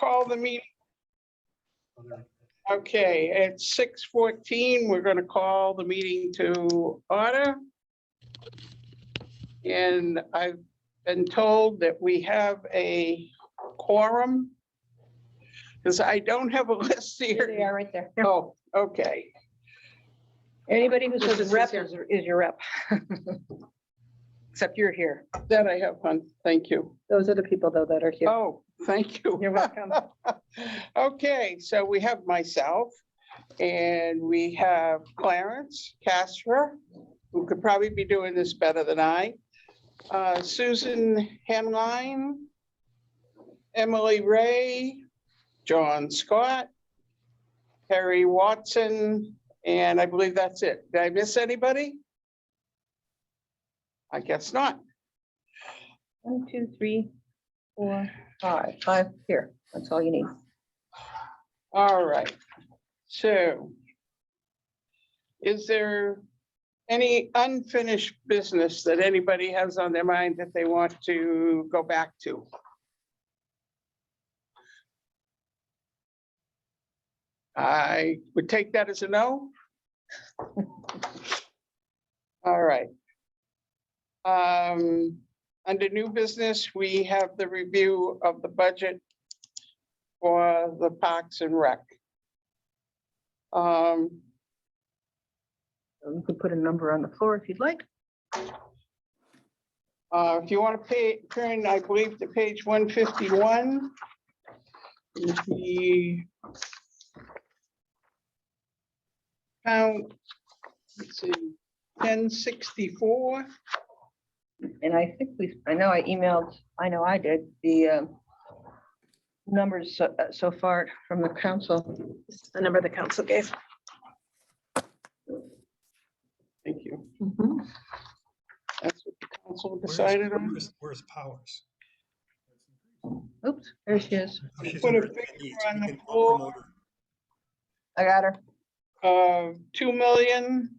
call the meeting. Okay, at 6:14, we're going to call the meeting to order. And I've been told that we have a quorum because I don't have a list Here they here. are right there. Oh, okay. Anybody who This says is rep here. is your rep. Except you're here. That I have fun. Thank you. Those are the people though that are here. Oh, thank you. You're welcome. Okay, so we have myself and we have Clarence Casper, who could probably be doing this better than I. Susan Henline, Emily Ray, John Scott, Harry Watson, and I believe that's it. Did I miss anybody? I guess not. 1, 2, 3, 4, 5. 5 here. That's all you need. All right. So is there any unfinished business that anybody has on their mind that they want to go back to? I would take that as a no. All right. Under new business, we have the review of the budget for the Parks and Rec. You could put a number on the floor if you'd like. If you want to turn, I believe, to page 151. The count, let's see, 1064. And I think I know I emailed, I know I did, the numbers so far from the council. This is the number the council gave. Thank you. Mhm. That's what the council decided on. Where's Powers? Oops, there she is. She's Put a over at figure Lease. on We the can floor. promote her. I got her. 2 million,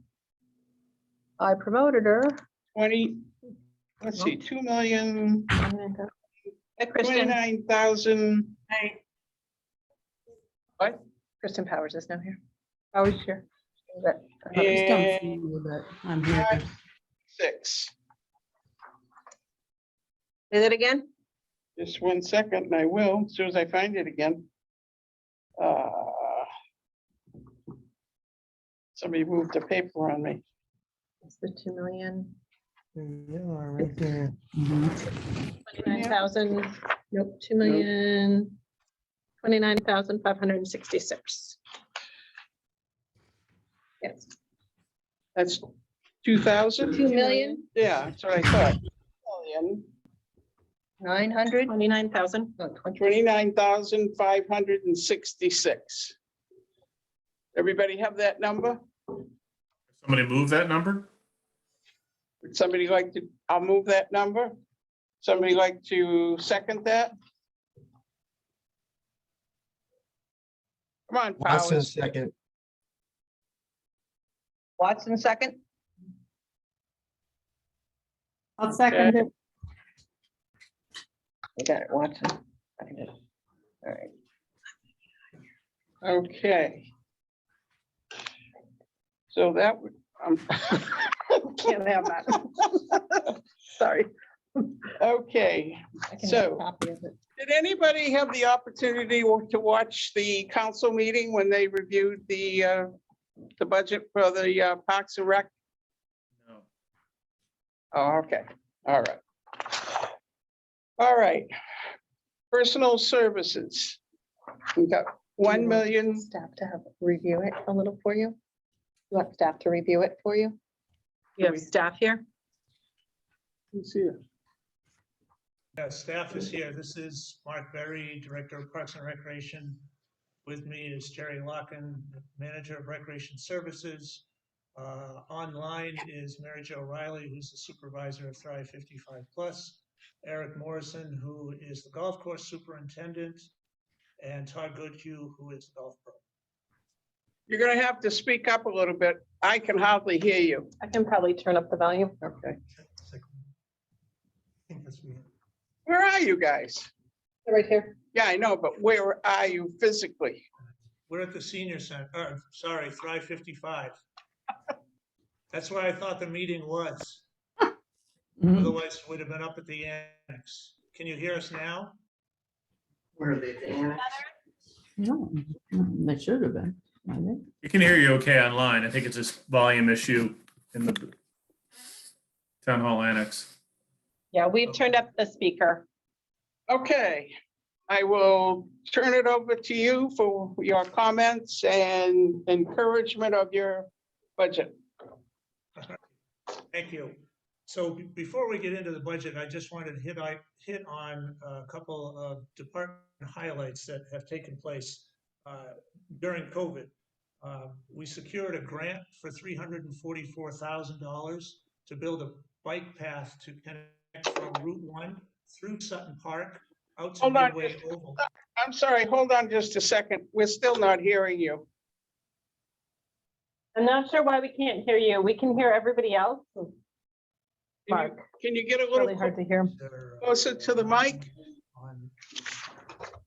I promoted her. 20, let's see, 2 million, Hey, Kristen. 29,000. What? Kristen Powers is now here. Powers here. And I'm here. 6. Say that again? Just 1 second and I will, as soon as I find it again. Somebody moved the paper on me. It's the 2 million. Right there. 29,000, nope, 2,029,566. Yes. That's 2,000? 2 million, Yeah, that's what I thought. 900? 29,000. No, 20. 29,566. Everybody have that number? Somebody move that number? Would somebody like to, I'll move that number. Somebody like to second that? Come on, Watson Powers. second. Watson second? I'll second it. You got it, Watson. Seconded. All right. Okay. So that would, Can't have that. Sorry. okay. I can have a So- copy of it. Did anybody have the opportunity to watch the council meeting when they reviewed the budget for the Parks and Rec? No. Oh, okay, all right. All right. Personal services. We got 1 million. Staff to have review it a little for you. You want staff to review it for you? You have staff here? Let's see. Yeah, staff is here. This is Mark Berry, Director of Parks and Recreation. With me is Jerry Locken, Manager of Recreation Services. Online is Mary Jo Riley, who's the Supervisor of Thrive 55+. Eric Morrison, who is the Golf Course Superintendent, and Todd Goodhue, who is the Golf Pro. You're gonna have to speak up a little bit. I can hardly hear you. I can probably turn up the volume. Okay. I think that's me. Where are you guys? Right here. Yeah, I know, but where are you physically? We're at the senior center, sorry, Thrive 55. That's where I thought the meeting was. Otherwise, it would have been up at the annex. Can you hear us now? Where are they? No, they should have been. I think. You can hear you okay online. I think it's this volume issue in the town hall annex. Yeah, we've turned up the speaker. Okay, I will turn it over to you for your comments and encouragement of your budget. Thank you. So before we get into the budget, I just wanted to hit on a couple of department highlights that have taken place during COVID. We secured a grant for $344,000 to build a bike path to connect from Route 1 through Sutton Park out to Hold on, Midway Oval. I'm sorry, hold on just a second. We're still not hearing you. I'm not sure why we can't hear you. We can hear everybody else. Mark, Can you get a really little hard to hear. They're, closer to the mic? on-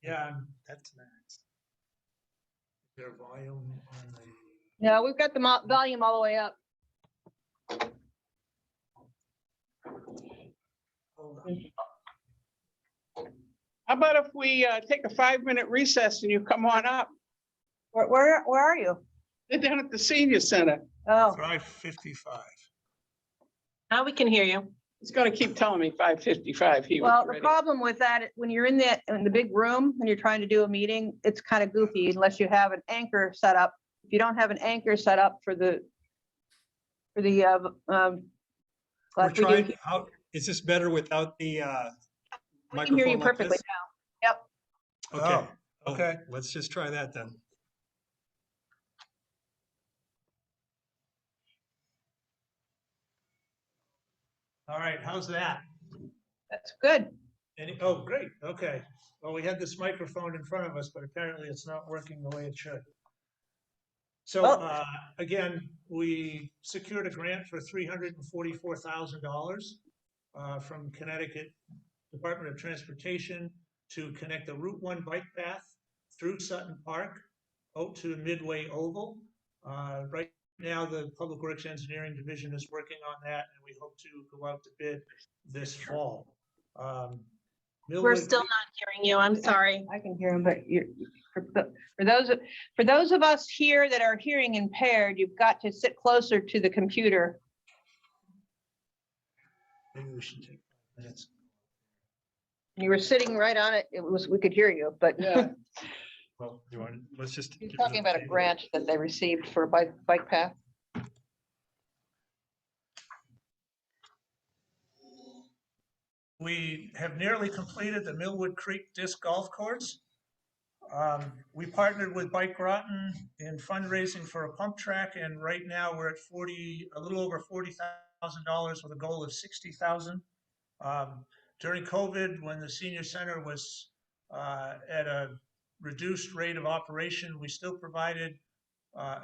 Yeah, that's nice. Their volume on the. No, we've got the volume all the way up. Hold on. How about if we take a 5-minute recess and you come on up? Where are you? They're down at the senior center. Oh, Thrive 55. Now we can hear you. He's gonna keep telling me 5:55. He was well, the ready. problem with that, when you're in the big room, when you're trying to do a meeting, it's kind of goofy unless you have an anchor set up. If you don't have an anchor set up for the We're like we trying, do, how, is this better without the we can hear you microphone like perfectly this? now. Yep. Okay, Oh, okay. let's just try that then. All right, how's that? That's good. Oh, great, okay. Well, we had this microphone in front of us, but apparently it's not working the way it should. So, Well- again, we secured a grant for $344,000 from Connecticut Department of Transportation to connect the Route 1 bike path through Sutton Park out to Midway Oval. Right now, the Public Works Engineering Division is working on that, and we hope to go out to bid this fall. We're Millwood still Creek- not hearing you. I'm sorry. I can hear him, but for those of us here that are hearing impaired, you've got to sit closer to the computer. Maybe we should take 5 minutes. You were sitting right on it. We could hear you, but Yeah. Well, you want, let's just. he's talking about a grant that they received for a bike path. We have nearly completed the Millwood Creek Disc Golf Course. We partnered with Bike Groton in fundraising for a pump track, and right now we're at a little over $40,000 with a goal of $60,000. During COVID, when the senior center was at a reduced rate of operation, we still provided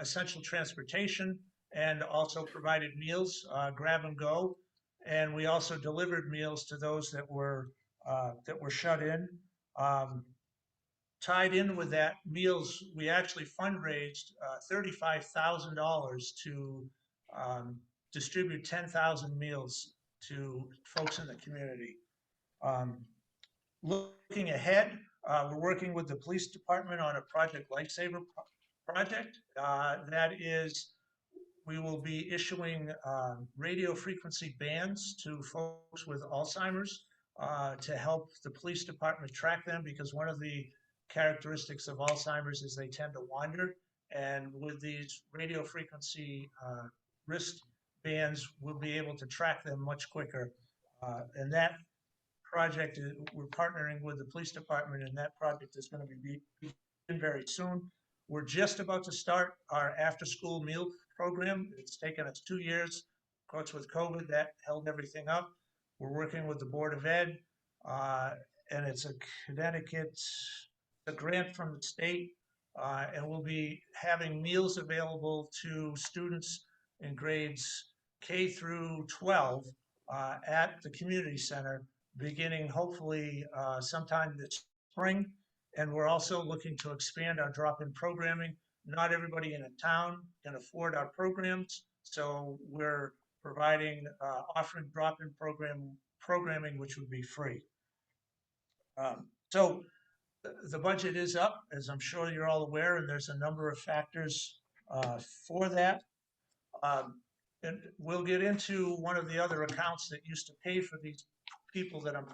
essential transportation and also provided meals, grab and go. And we also delivered meals to those that were shut in. Tied in with that meals, we actually fundraised $35,000 to distribute 10,000 meals to folks in the community. Looking ahead, we're working with the police department on a Project Lifesaver project. That is, we will be issuing radio frequency bands to folks with Alzheimer's to help the police department track them, because one of the characteristics of Alzheimer's is they tend to wander. And with these radio frequency wristbands, we'll be able to track them much quicker. And that project, we're partnering with the police department, and that project is going to be very soon. We're just about to start our after-school meal program. It's taken us 2 years. Of course, with COVID, that held everything up. We're working with the Board of Ed, and it's a grant from the state, and we'll be having meals available to students in grades K through 12 at the community center, beginning hopefully sometime this spring. And we're also looking to expand our drop-in programming. Not everybody in a town can afford our programs, so we're providing, offering drop-in programming, which would be free. So the budget is up, as I'm sure you're all aware, and there's a number of factors for that. And we'll get into one of the other accounts that used to pay for these people that I'm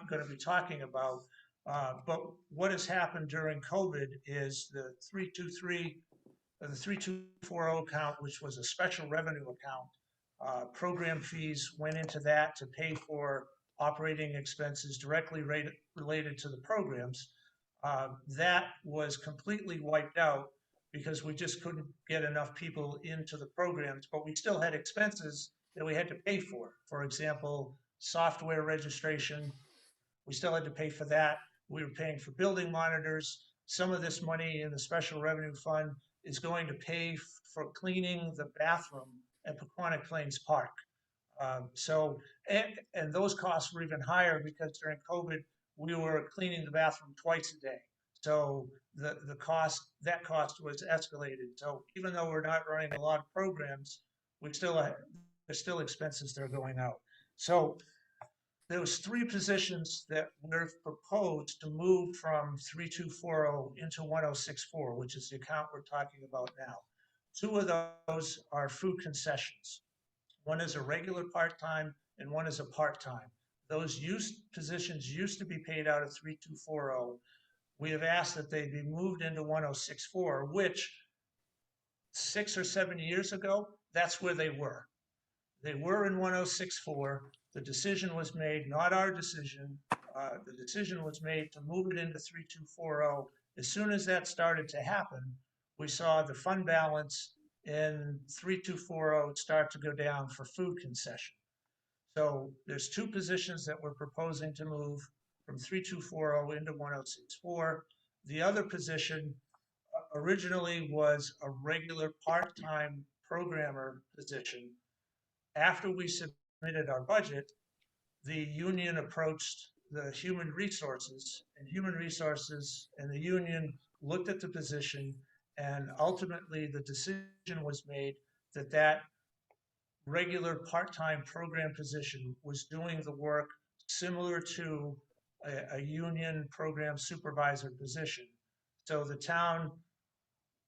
going to be talking about. But what has happened during COVID is the 3240 account, which was a special revenue account, program fees went into that to pay for operating expenses directly related to the programs. That was completely wiped out because we just couldn't get enough people into the programs, but we still had expenses that we had to pay for. For example, software registration, we still had to pay for that. We were paying for building monitors. Some of this money in the special revenue fund is going to pay for cleaning the bathroom at Pequannock Plains Park. And those costs were even higher because during COVID, we were cleaning the bathroom twice a day. So that cost was escalated. So even though we're not running a lot of programs, there's still expenses that are going out. So there was 3 positions that were proposed to move from 3240 into 1064, which is the account we're talking about now. 2 of those are food concessions. One is a regular part-time and one is a part-time. Those positions used to be paid out of 3240. We have asked that they be moved into 1064, which 6 or 7 years ago, that's where they were. They were in 1064. The decision was made, not our decision. The decision was made to move it into 3240. As soon as that started to happen, we saw the fund balance in 3240 start to go down for food concession. So there's 2 positions that we're proposing to move from 3240 into 1064. The other position originally was a regular part-time programmer position. After we submitted our budget, the union approached the human resources, and the union looked at the position, and ultimately the decision was made that that regular part-time program position was doing the work similar to a union program supervisor position. So the town,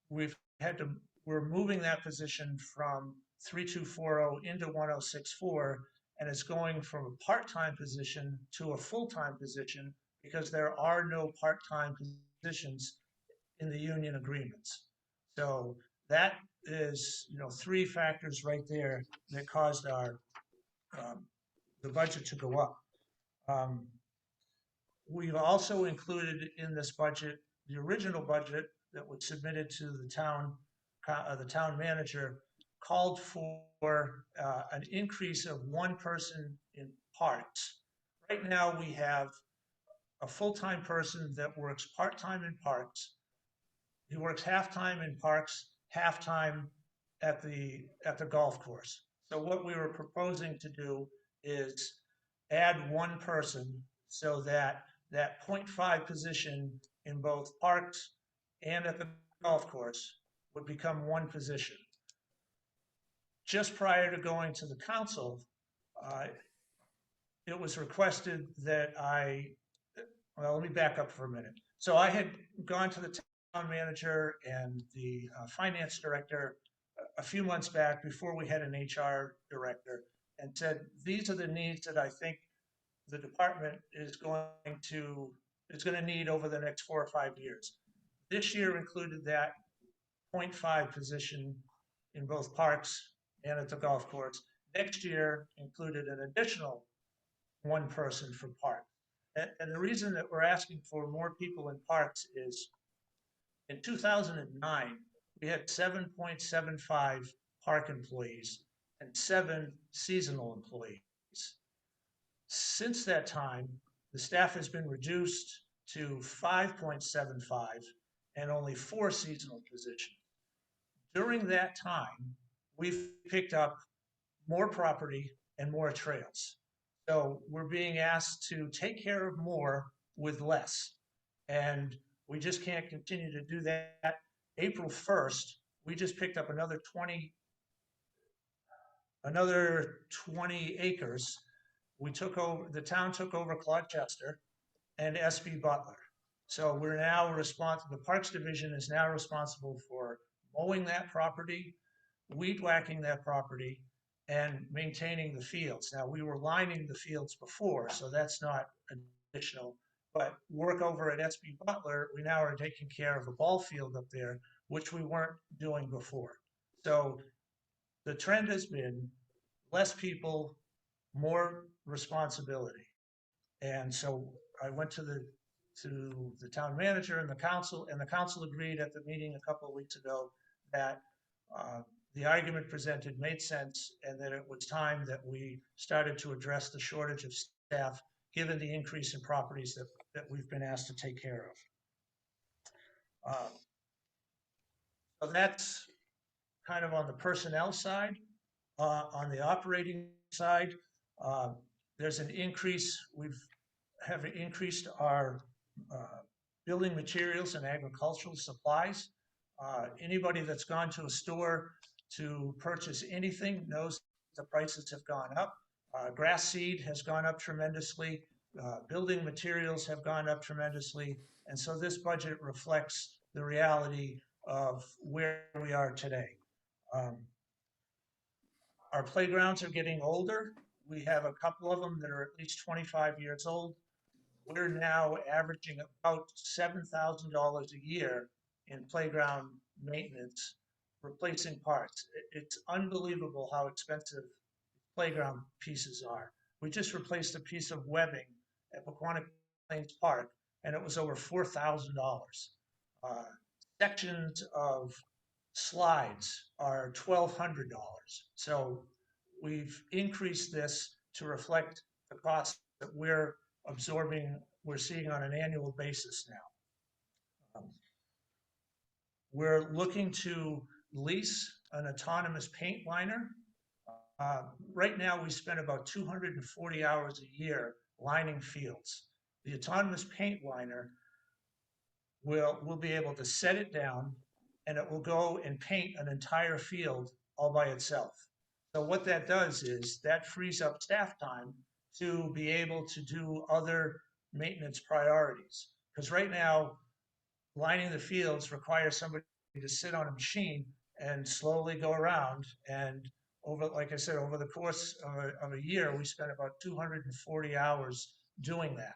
we're moving that position from 3240 into 1064, and it's going from a part-time position to a full-time position because there are no part-time positions in the union agreements. So that is, 3 factors right there that caused our the budget to go up. We've also included in this budget, the original budget that was submitted to the town manager called for an increase of 1 person in parks. Right now, we have a full-time person that works part-time in parks. He works half-time in parks, half-time at the golf course. So what we were proposing to do is add 1 person so that 0.5 position in both parks and at the golf course would become 1 position. Just prior to going to the council, it was requested that let me back up for a minute. So I had gone to the town manager and the finance director a few months back before we had an HR director and said, these are the needs that I think the department is going to need over the next 4 or 5 years. This year included that 0.5 position in both parks and at the golf course. Next year included an additional 1 person for parks. And the reason that we're asking for more people in parks is in 2009, we had 7.75 park employees and 7 seasonal employees. Since that time, the staff has been reduced to 5.75 and only 4 seasonal positions. During that time, we've picked up more property and more trails. So we're being asked to take care of more with less. And we just can't continue to do that. April 1st, we just picked up another 20 acres. The town took over Colchester and SB Butler. So we're now responsible, the Parks Division is now responsible for mowing that property, weed whacking that property, and maintaining the fields. Now, we were lining the fields before, so that's not additional, but work over at SB Butler, we now are taking care of a ball field up there, which we weren't doing before. So the trend has been less people, more responsibility. And so I went to the town manager and the council agreed at the meeting a couple of weeks ago that the argument presented made sense and that it was time that we started to address the shortage of staff given the increase in properties that we've been asked to take care of. So that's kind of on the personnel side. On the operating side, there's an increase. Have increased our building materials and agricultural supplies. Anybody that's gone to a store to purchase anything knows the prices have gone up. Grass seed has gone up tremendously. Building materials have gone up tremendously. And so this budget reflects the reality of where we are today. Our playgrounds are getting older. We have a couple of them that are at least 25 years old. We're now averaging about $7,000 a year in playground maintenance, replacing parts. It's unbelievable how expensive playground pieces are. We just replaced a piece of webbing at Paquonic Plains Park, and it was over $4,000. Sections of slides are $1,200. So we've increased this to reflect the costs that we're seeing on an annual basis now. We're looking to lease an autonomous paint liner. Right now, we spend about 240 hours a year lining fields. The autonomous paint liner will be able to set it down and it will go and paint an entire field all by itself. So what that does is that frees up staff time to be able to do other maintenance priorities. Because right now, lining the fields requires somebody to sit on a machine and slowly go around. And like I said, over the course of a year, we spent about 240 hours doing that.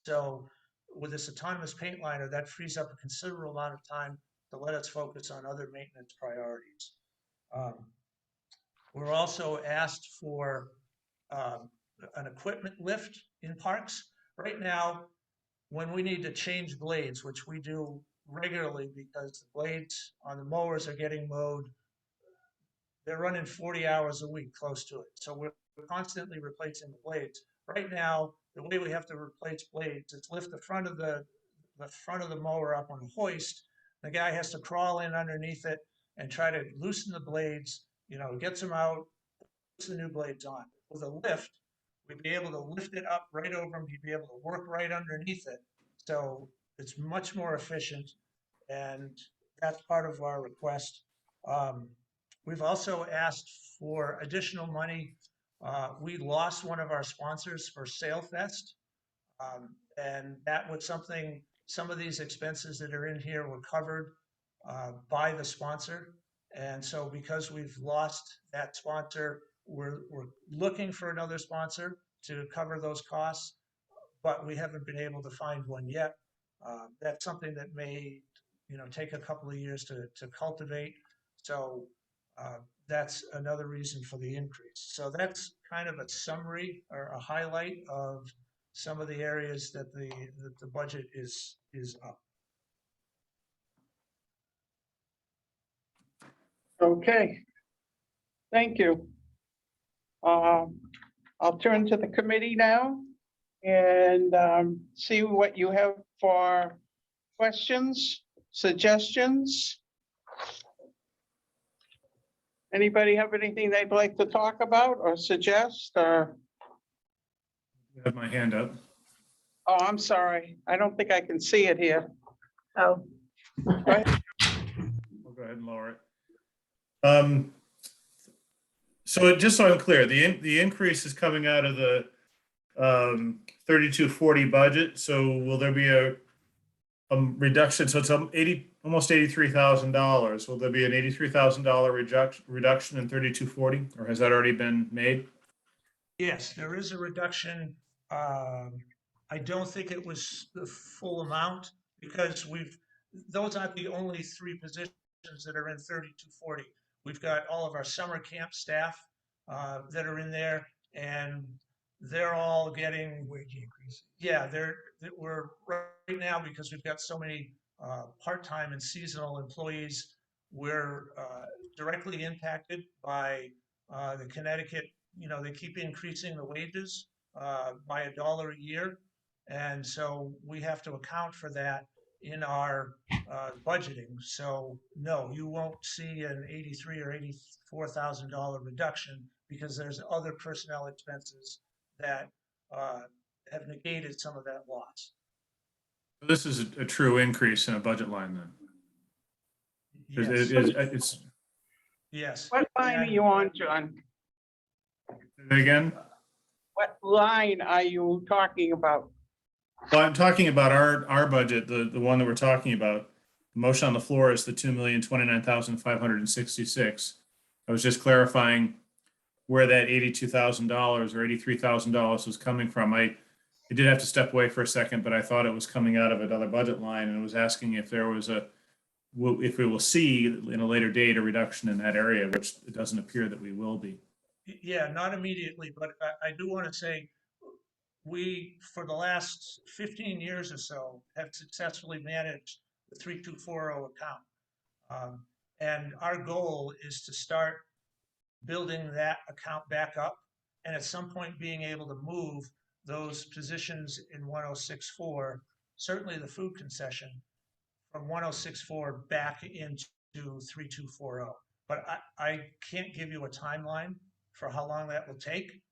So with this autonomous paint liner, that frees up a considerable amount of time to let us focus on other maintenance priorities. We're also asked for an equipment lift in parks. Right now, when we need to change blades, which we do regularly because the blades on the mowers are getting mowed, they're running 40 hours a week, close to it. So we're constantly replacing the blades. Right now, the way we have to replace blades is lift the front of the mower up on a hoist. The guy has to crawl in underneath it and try to loosen the blades, gets them out, puts the new blades on. With a lift, we'd be able to lift it up right over him. He'd be able to work right underneath it. So it's much more efficient, and that's part of our request. We've also asked for additional money. We lost one of our sponsors for SailFest, and that was some of these expenses that are in here were covered by the sponsor. And so because we've lost that sponsor, we're looking for another sponsor to cover those costs, but we haven't been able to find one yet. That's something that may, take a couple of years to cultivate. So that's another reason for the increase. So that's kind of a summary or a highlight of some of the areas that the budget is up. Okay. Thank you. I'll turn to the committee now and see what you have for questions, suggestions. Anybody have anything they'd like to talk about or suggest or? I have my hand up. Oh, I'm sorry. I don't think I can see it here. Oh, We'll go ahead and lower it. Just so I'm clear, the increase is coming out of the 3240 budget. So will there be a reduction? So it's almost $83,000. Will there be an $83,000 reduction in 3240, or has that already been made? Yes, there is a reduction. I don't think it was the full amount because those aren't the only three positions that are in 3240. We've got all of our summer camp staff that are in there, and they're all getting wage increase. Yeah, we're right now, because we've got so many part-time and seasonal employees, we're directly impacted by the Connecticut. They keep increasing the wages by $1 a year. And so we have to account for that in our budgeting. So no, you won't see an $83,000 or $84,000 reduction because there's other personnel expenses that have negated some of that loss. This is a true increase in a budget line then. Yes, It's yes. What line are you on, John? again. What line are you talking about? Well, I'm talking about our budget, the one that we're talking about. The motion on the floor is the 2,029,566. I was just clarifying where that $82,000 or $83,000 was coming from. I did have to step away for a second, but I thought it was coming out of another budget line, and was asking if there was if we will see in a later date a reduction in that area, which it doesn't appear that we will be. Yeah, not immediately, but I do want to say we, for the last 15 years or so, have successfully managed the 3240 account. And our goal is to start building that account back up, and at some point being able to move those positions in 1064, certainly the food concession, from 1064 back into 3240. But I can't give you a timeline for how long that will take.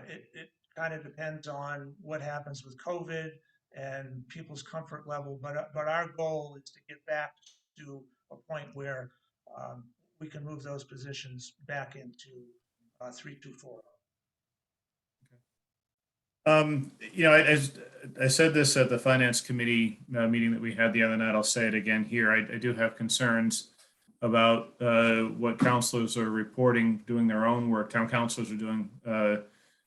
It kind of depends on what happens with COVID and people's comfort level. But our goal is to get back to a point where we can move those positions back into 3240. I said this at the finance committee meeting that we had the other night. I'll say it again here. I do have concerns about what counselors are reporting, doing their own work. Town counselors are doing,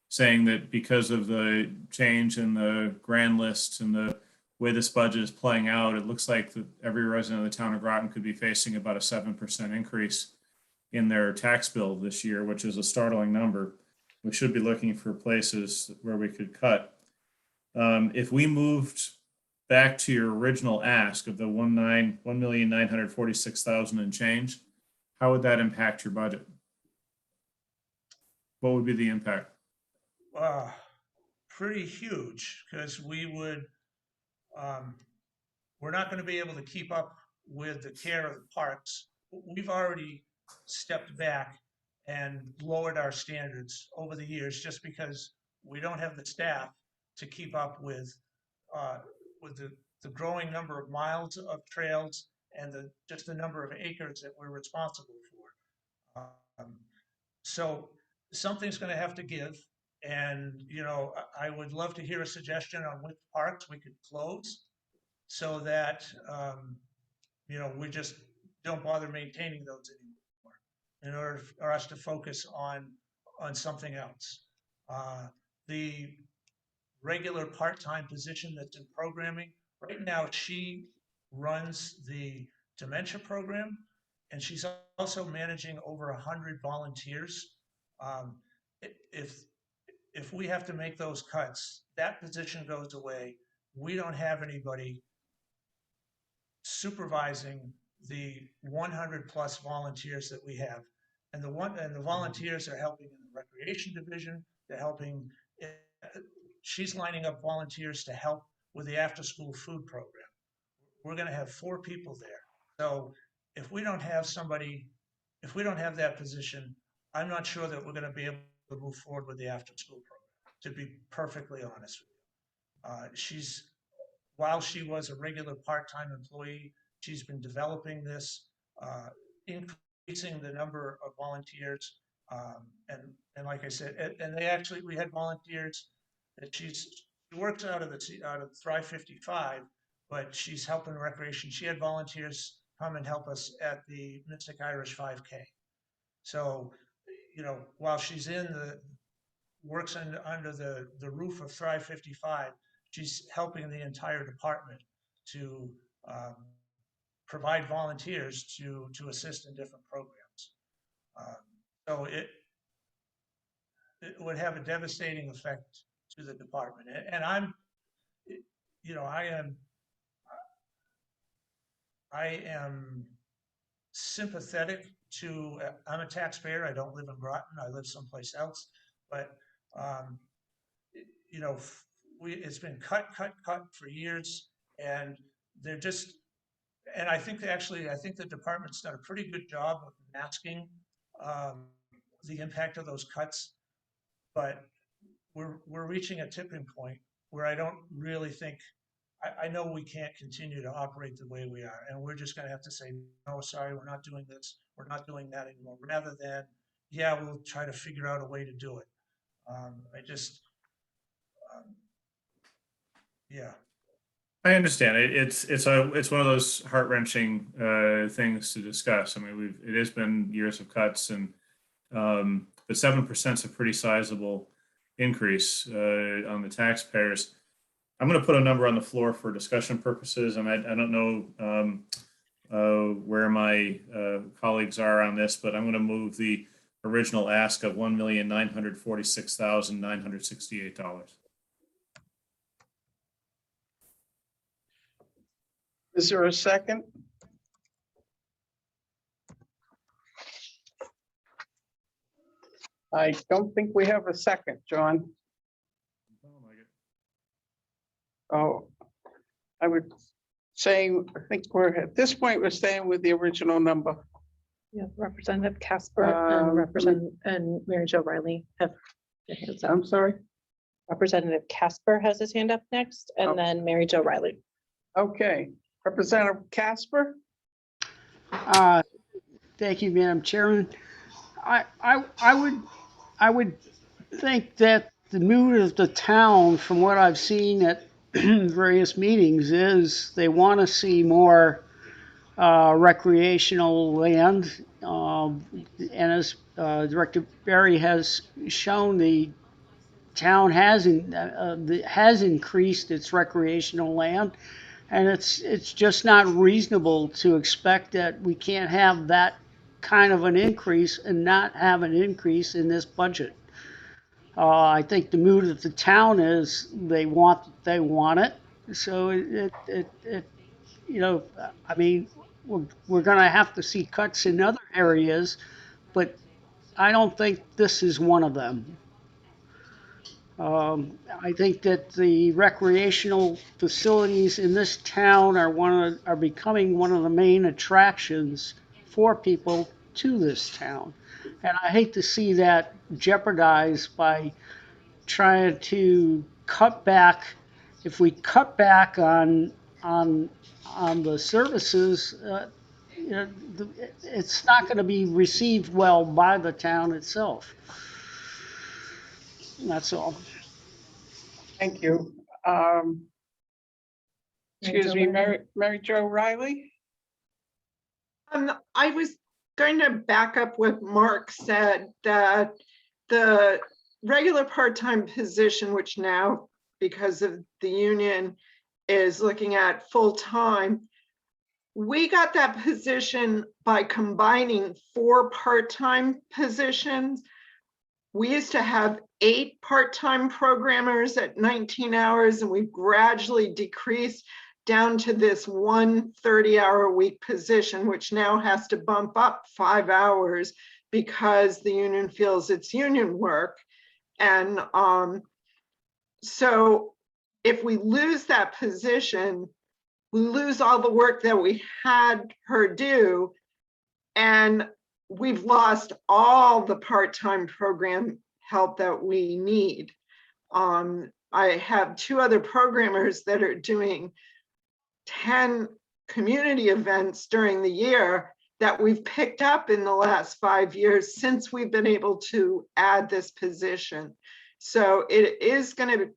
saying that because of the change in the grand lists and the way this budget is playing out, it looks like that every resident of the town of Groton could be facing about a 7% increase in their tax bill this year, which is a startling number. We should be looking for places where we could cut. If we moved back to your original ask of the 1,946,000 and change, how would that impact your budget? What would be the impact? Pretty huge, because we're not going to be able to keep up with the care of the parks. We've already stepped back and lowered our standards over the years just because we don't have the staff to keep up with the growing number of miles of trails and just the number of acres that we're responsible for. So something's going to have to give. And, I would love to hear a suggestion on which parks we could close so that, we just don't bother maintaining those anymore in order for us to focus on something else. The regular part-time position that's in programming, right now she runs the dementia program, and she's also managing over 100 volunteers. If we have to make those cuts, that position goes away. We don't have anybody supervising the 100 plus volunteers that we have. And the volunteers are helping in the recreation division. They're helping. She's lining up volunteers to help with the after-school food program. We're going to have 4 people there. So if we don't have that position, I'm not sure that we're going to be able to move forward with the after-school program, to be perfectly honest with While she was a regular part-time employee, she's been developing this, increasing the number of volunteers. And like I said, and we had volunteers that she works out of Thrive 55, but she's helping recreation. She had volunteers come and help us at the Mystic Irish 5K. So, while she's works under the roof of Thrive 55, she's helping the entire department to provide volunteers to assist in different programs. So it would have a devastating effect to the department. And I am sympathetic to, I'm a taxpayer. I don't live in Groton. I live someplace else, but it's been cut for years, and they're just, and I think the department's done a pretty good job of masking the impact of those cuts, but we're reaching a tipping point where I don't really think, I know we can't continue to operate the way we are, and we're just going to have to say, no, sorry, we're not doing this, we're not doing that anymore, rather than, yeah, we'll try to figure out a way to do it. Yeah. I understand. It's one of those heart-wrenching things to discuss. I mean, it has been years of cuts, and but 7% is a pretty sizable increase on the taxpayers. I'm going to put a number on the floor for discussion purposes, and I don't know where my colleagues are on this, but I'm going to move the original ask of $1,946,968. Is there a second? I don't think we have a second, John. Oh, I would say, I think at this point, we're staying with the original number. Yeah, Representative Casper and Mary Jo Riley have their hands up. I'm sorry. Representative Casper has his hand up next, and then Mary Jo Riley. Okay, Representative Casper. Thank you, Madam Chairman. I would think that the mood of the town, from what I've seen at various meetings, is they want to see more recreational land. And as Director Berry has shown, the town has increased its recreational land. And it's just not reasonable to expect that we can't have that kind of an increase and not have an increase in this budget. I think the mood of the town is they want it. So I mean, we're going to have to see cuts in other areas, but I don't think this is one of them. I think that the recreational facilities in this town are becoming one of the main attractions for people to this town. And I hate to see that jeopardized by trying to cut back. If we cut back on the services, it's not going to be received well by the town itself. That's all. Thank you. Excuse me, Mary Jo Riley. I was going to back up what Mark said, that the regular part-time position, which now, because of the union, is looking at full-time, we got that position by combining 4 part-time positions. We used to have 8 part-time programmers at 19 hours, and we've gradually decreased down to this 1 30-hour-a-week position, which now has to bump up 5 hours because the union feels it's union work. And so if we lose that position, we lose all the work that we had her do, and we've lost all the part-time program help that we need. I have two other programmers that are doing 10 community events during the year that we've picked up in the last 5 years since we've been able to add this position. So it is going to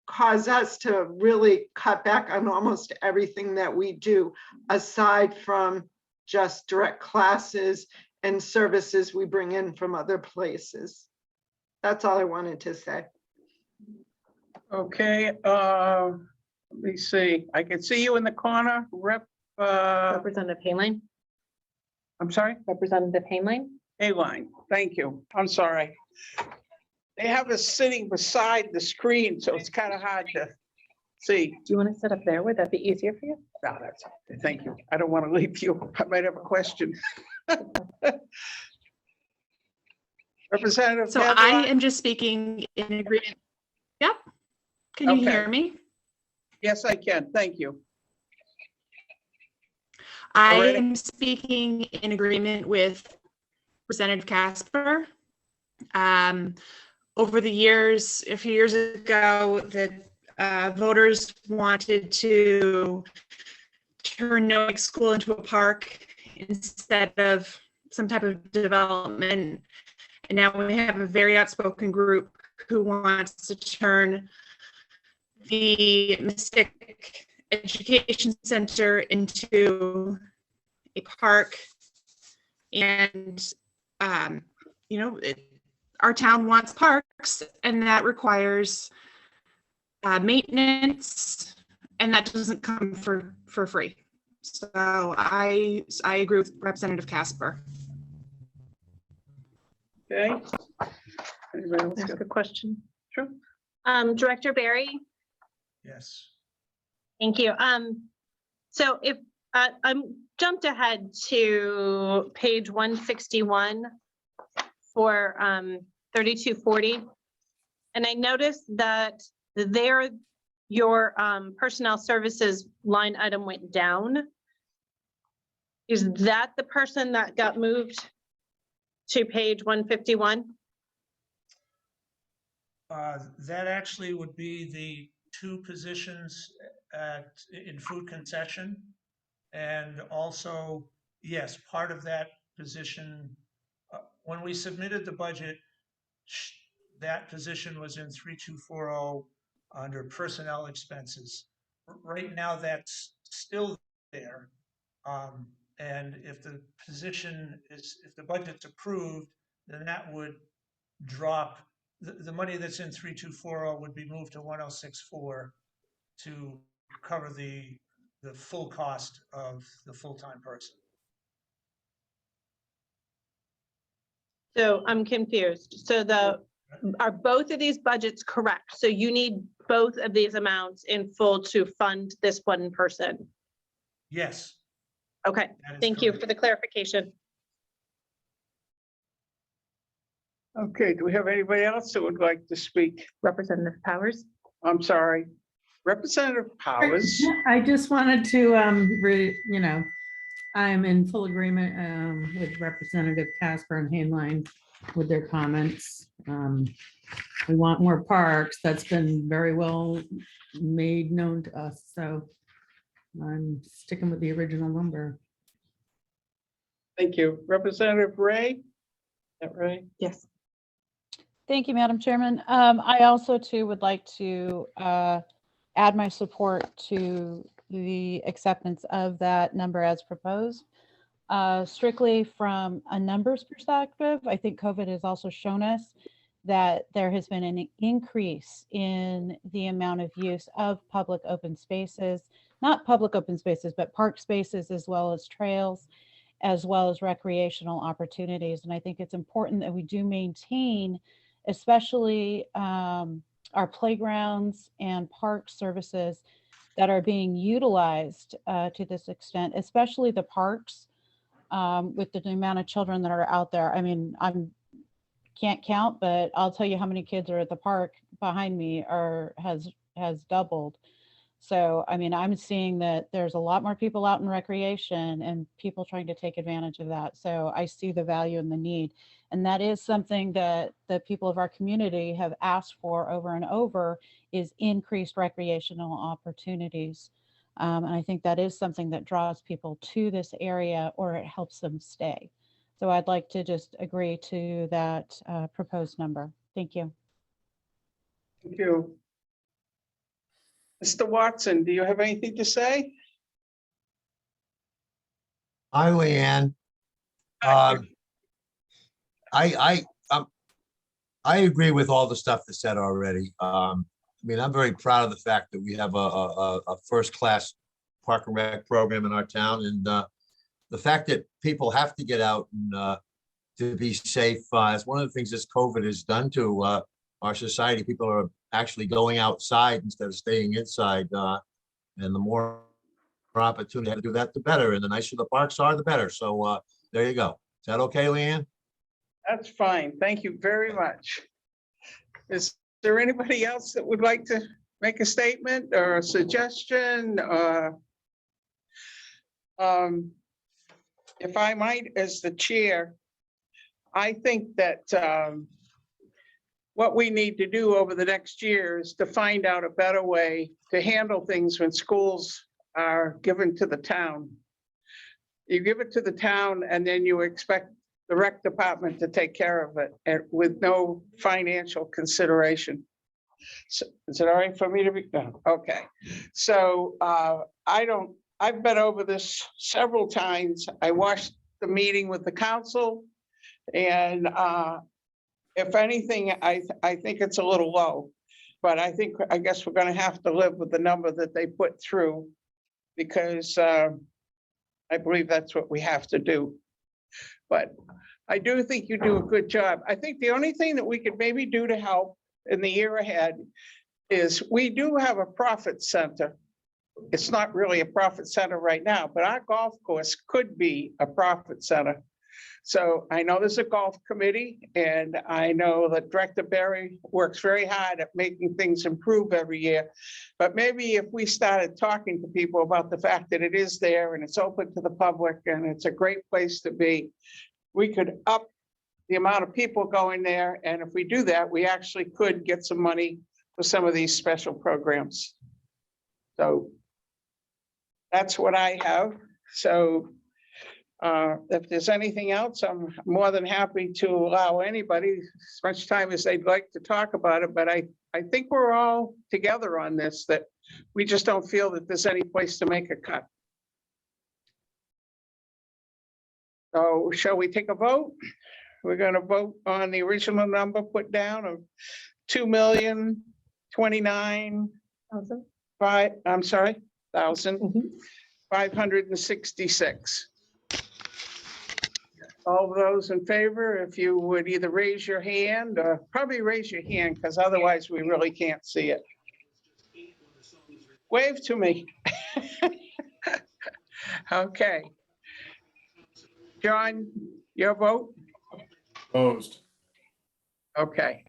cause us to really cut back on almost everything that we do, aside from just direct classes and services we bring in from other places. That's all I wanted to say. Okay, let me see. I can see you in the corner, Representative Hayline, I'm sorry, Representative Hayline. A-line. Thank you. I'm sorry. They have us sitting beside the screen, so it's kind of hard to see. Do you want to sit up there? Would that be easier for you? No, that's, okay. Thank you. I don't want to leave you. I might have a question. Representative So I Pavlik? am just speaking in agreement. Yep. Can you Okay. hear me? Yes, I can. Thank you. I Alrighty. am speaking in agreement with Representative Casper. Over the years, a few years ago, the voters wanted to turn Noack School into a park instead of some type of development. And now we have a very outspoken group who wants to turn the Mystic Education Center into a park. And, our town wants parks, and that requires maintenance, and that doesn't come for free. So I agree with Representative Casper. Okay. Anybody else Ask got- a question. Sure. Director Barry, Yes. thank you. So if I'm jumped ahead to page 161 for 3240. And I noticed that there your personnel services line item went down. Is that the person that got moved to page 151? That actually would be the two positions in food concession. And also, yes, part of that position, when we submitted the budget, that position was in 3240 under personnel expenses. Right now, that's still there. And if the if the budget's approved, then that would drop, the money that's in 3240 would be moved to 1064 to cover the full cost of the full-time person. So I'm confused. So are both of these budgets correct? So you need both of these amounts in full to fund this one person? Yes. Okay, that is thank you correct. for the clarification. Okay, do we have anybody else that would like to speak? Representative Powers? I'm sorry. Representative Powers. I just wanted to, I'm in full agreement with Representative Casper and Hainline with their comments. We want more parks. That's been very well made known to us, so I'm sticking with the original number. Thank you. Representative Ray? Is that right? Yes. Thank you, Madam Chairman. I also too would like to add my support to the acceptance of that number as proposed. Strictly from a numbers perspective, I think COVID has also shown us that there has been an increase in the amount of use of public open spaces, not public open spaces, but park spaces, as well as trails, as well as recreational opportunities. And I think it's important that we do maintain, especially our playgrounds and park services that are being utilized to this extent, especially the parks with the amount of children that are out there. I mean, can't count, but I'll tell you how many kids are at the park behind me has doubled. So, I mean, I'm seeing that there's a lot more people out in recreation and people trying to take advantage of that. So I see the value and the need. And that is something that the people of our community have asked for over and over, is increased recreational opportunities. And I think that is something that draws people to this area, or it helps them stay. So I'd like to just agree to that proposed number. Thank you. Thank you. Mr. Watson, do you have anything to say? Hi, Leanne. I agree with all the stuff that's said already. I mean, I'm very proud of the fact that we have a first-class park and rec program in our town, and the fact that people have to get out and to be safe is one of the things this COVID has done to our society. People are actually going outside instead of staying inside, and the more opportunity to do that, the better. And the nicer the parks are, the better. So there you go. Is that okay, Leanne? That's fine. Thank you very much. Is there anybody else that would like to make a statement or a suggestion? If I might, as the chair, I think that what we need to do over the next year is to find out a better way to handle things when schools are given to the town. You give it to the town and then you expect the rec department to take care of it and with no financial consideration. So, is it all right for me to be? No. Okay. So I've been over this several times. I watched the meeting with the council, and if anything, I think it's a little low, but I guess we're going to have to live with the number that they put through, because I believe that's what we have to do. But I do think you do a good job. I think the only thing that we could maybe do to help in the year ahead is we do have a profit center. It's not really a profit center right now, but our golf course could be a profit center. So I know there's a golf committee, and I know that Director Berry works very hard at making things improve every year. But maybe if we started talking to people about the fact that it is there and it's open to the public and it's a great place to be, we could up the amount of people going there. And if we do that, we actually could get some money for some of these special programs. So that's what I have. So if there's anything else, I'm more than happy to allow anybody as much time as they'd like to talk about it. But I think we're all together on this, that we just don't feel that there's any place to make a cut. So shall we take a vote? We're going to vote on the original number put down of 2,029,566. All those in favor, if you would either raise your hand or probably raise your hand, because otherwise we really can't see it. Wave to me. Okay. John, your vote? Opposed. Okay.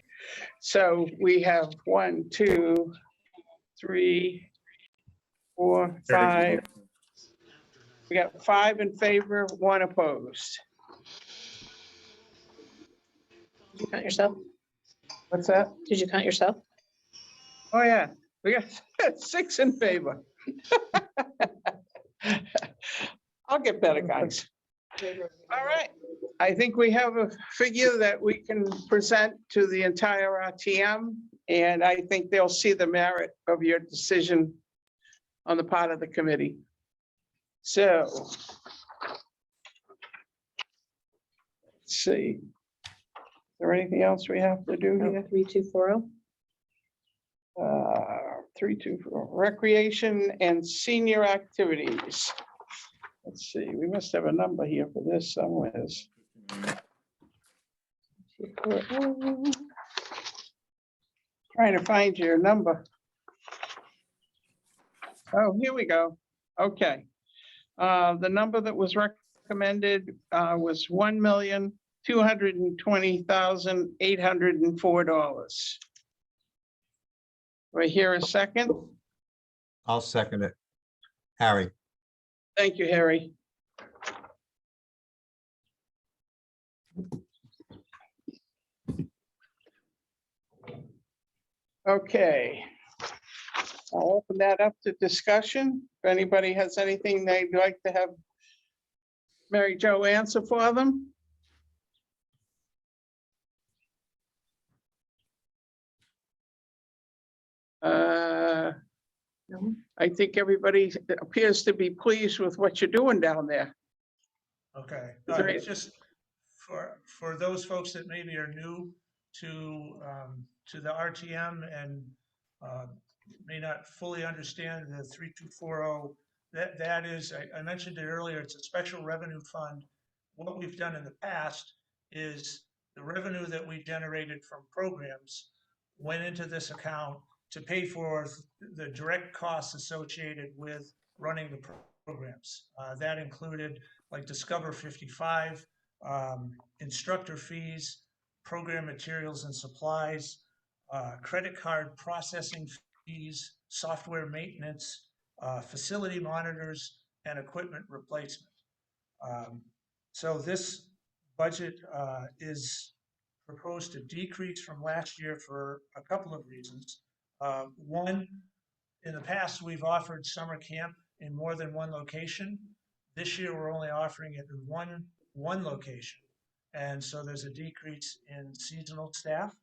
So we have 1, 2, 3, 4, 5. We got 5 in favor, 1 opposed. Did you count yourself? What's that? Did you count yourself? Oh, yeah, we got 6 in favor. I'll get better, guys. All right, I think we have a figure that we can present to the entire RTM, and I think they'll see the merit of your decision on the part of the committee. So, let's see. Is there anything else we have to do here? 3240. 324, recreation and senior activities. Let's see, we must have a number here for this somewhere. Trying to find your number. Oh, here we go. Okay. The number that was recommended was $1,220,804. Do I hear a second? I'll second it. Harry. Thank you, Harry. Okay. I'll open that up to discussion. If anybody has anything they'd like to have Mary Jo answer for them. I think everybody appears to be pleased with what you're doing down there. Okay, Is there it's just for those folks that maybe are new to the RTM and may not fully understand the 3240, that is, I mentioned it earlier, it's a special revenue fund. What we've done in the past is the revenue that we generated from programs went into this account to pay for the direct costs associated with running the programs. That included like Discover 55, instructor fees, program materials and supplies, credit card processing fees, software maintenance, facility monitors, and equipment replacement. So this budget is proposed to decrease from last year for a couple of reasons. One, in the past, we've offered summer camp in more than one location. This year, we're only offering it in one location. And so there's a decrease in seasonal staff.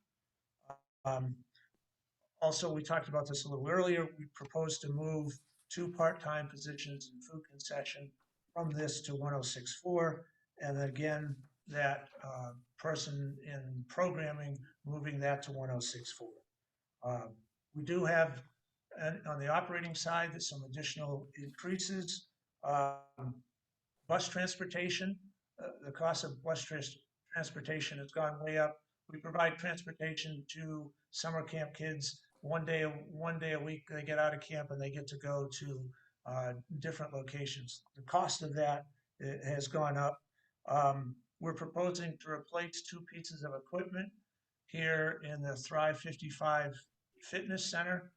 Also, we talked about this a little earlier. We proposed to move 2 part-time positions in food concession from this to 1064. And again, that person in programming, moving that to 1064. We do have, on the operating side, there's some additional increases. Bus transportation, the cost of bus transportation has gone way up. We provide transportation to summer camp kids. One day a week, they get out of camp and they get to go to different locations. The cost of that has gone up. We're proposing to replace 2 pieces of equipment here in the Thrive 55 Fitness Center.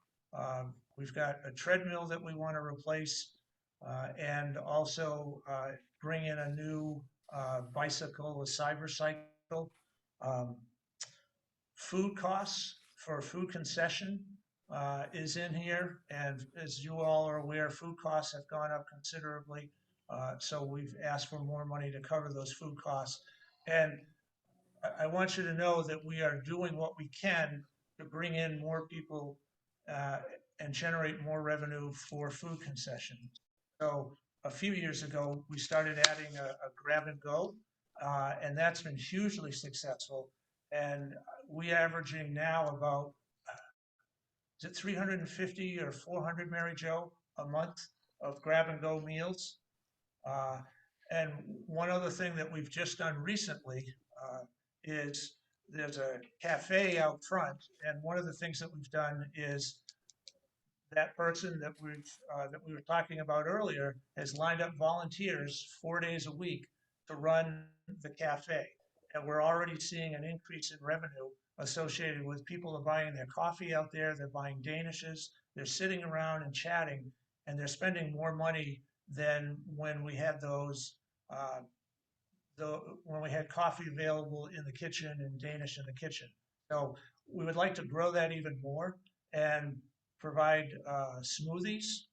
We've got a treadmill that we want to replace and also bring in a new bicycle, a cyber cycle. Food costs for food concession is in here. And as you all are aware, food costs have gone up considerably. So we've asked for more money to cover those food costs. And I want you to know that we are doing what we can to bring in more people and generate more revenue for food concession. So a few years ago, we started adding a grab and go, and that's been hugely successful. And we're averaging now about, is it 350 or 400, Mary Jo, a month of grab and go meals? And one other thing that we've just done recently is there's a cafe out front, and one of the things that we've done is that person that we were talking about earlier has lined up volunteers 4 days a week to run the cafe. And we're already seeing an increase in revenue associated with people are buying their coffee out there, they're buying Danishes, they're sitting around and chatting, and they're spending more money than when we had when we had coffee available in the kitchen and Danish in the kitchen. So we would like to grow that even more and provide smoothies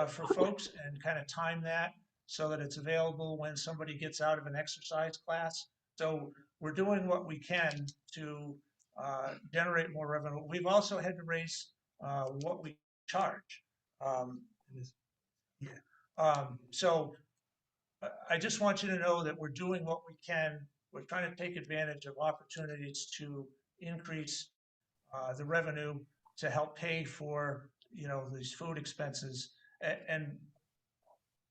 for folks and kind of time that so that it's available when somebody gets out of an exercise class. So we're doing what we can to generate more revenue. We've also had to raise what we charge. So I just want you to know that we're doing what we can. We're trying to take advantage of opportunities to increase the revenue to help pay for, these food expenses. And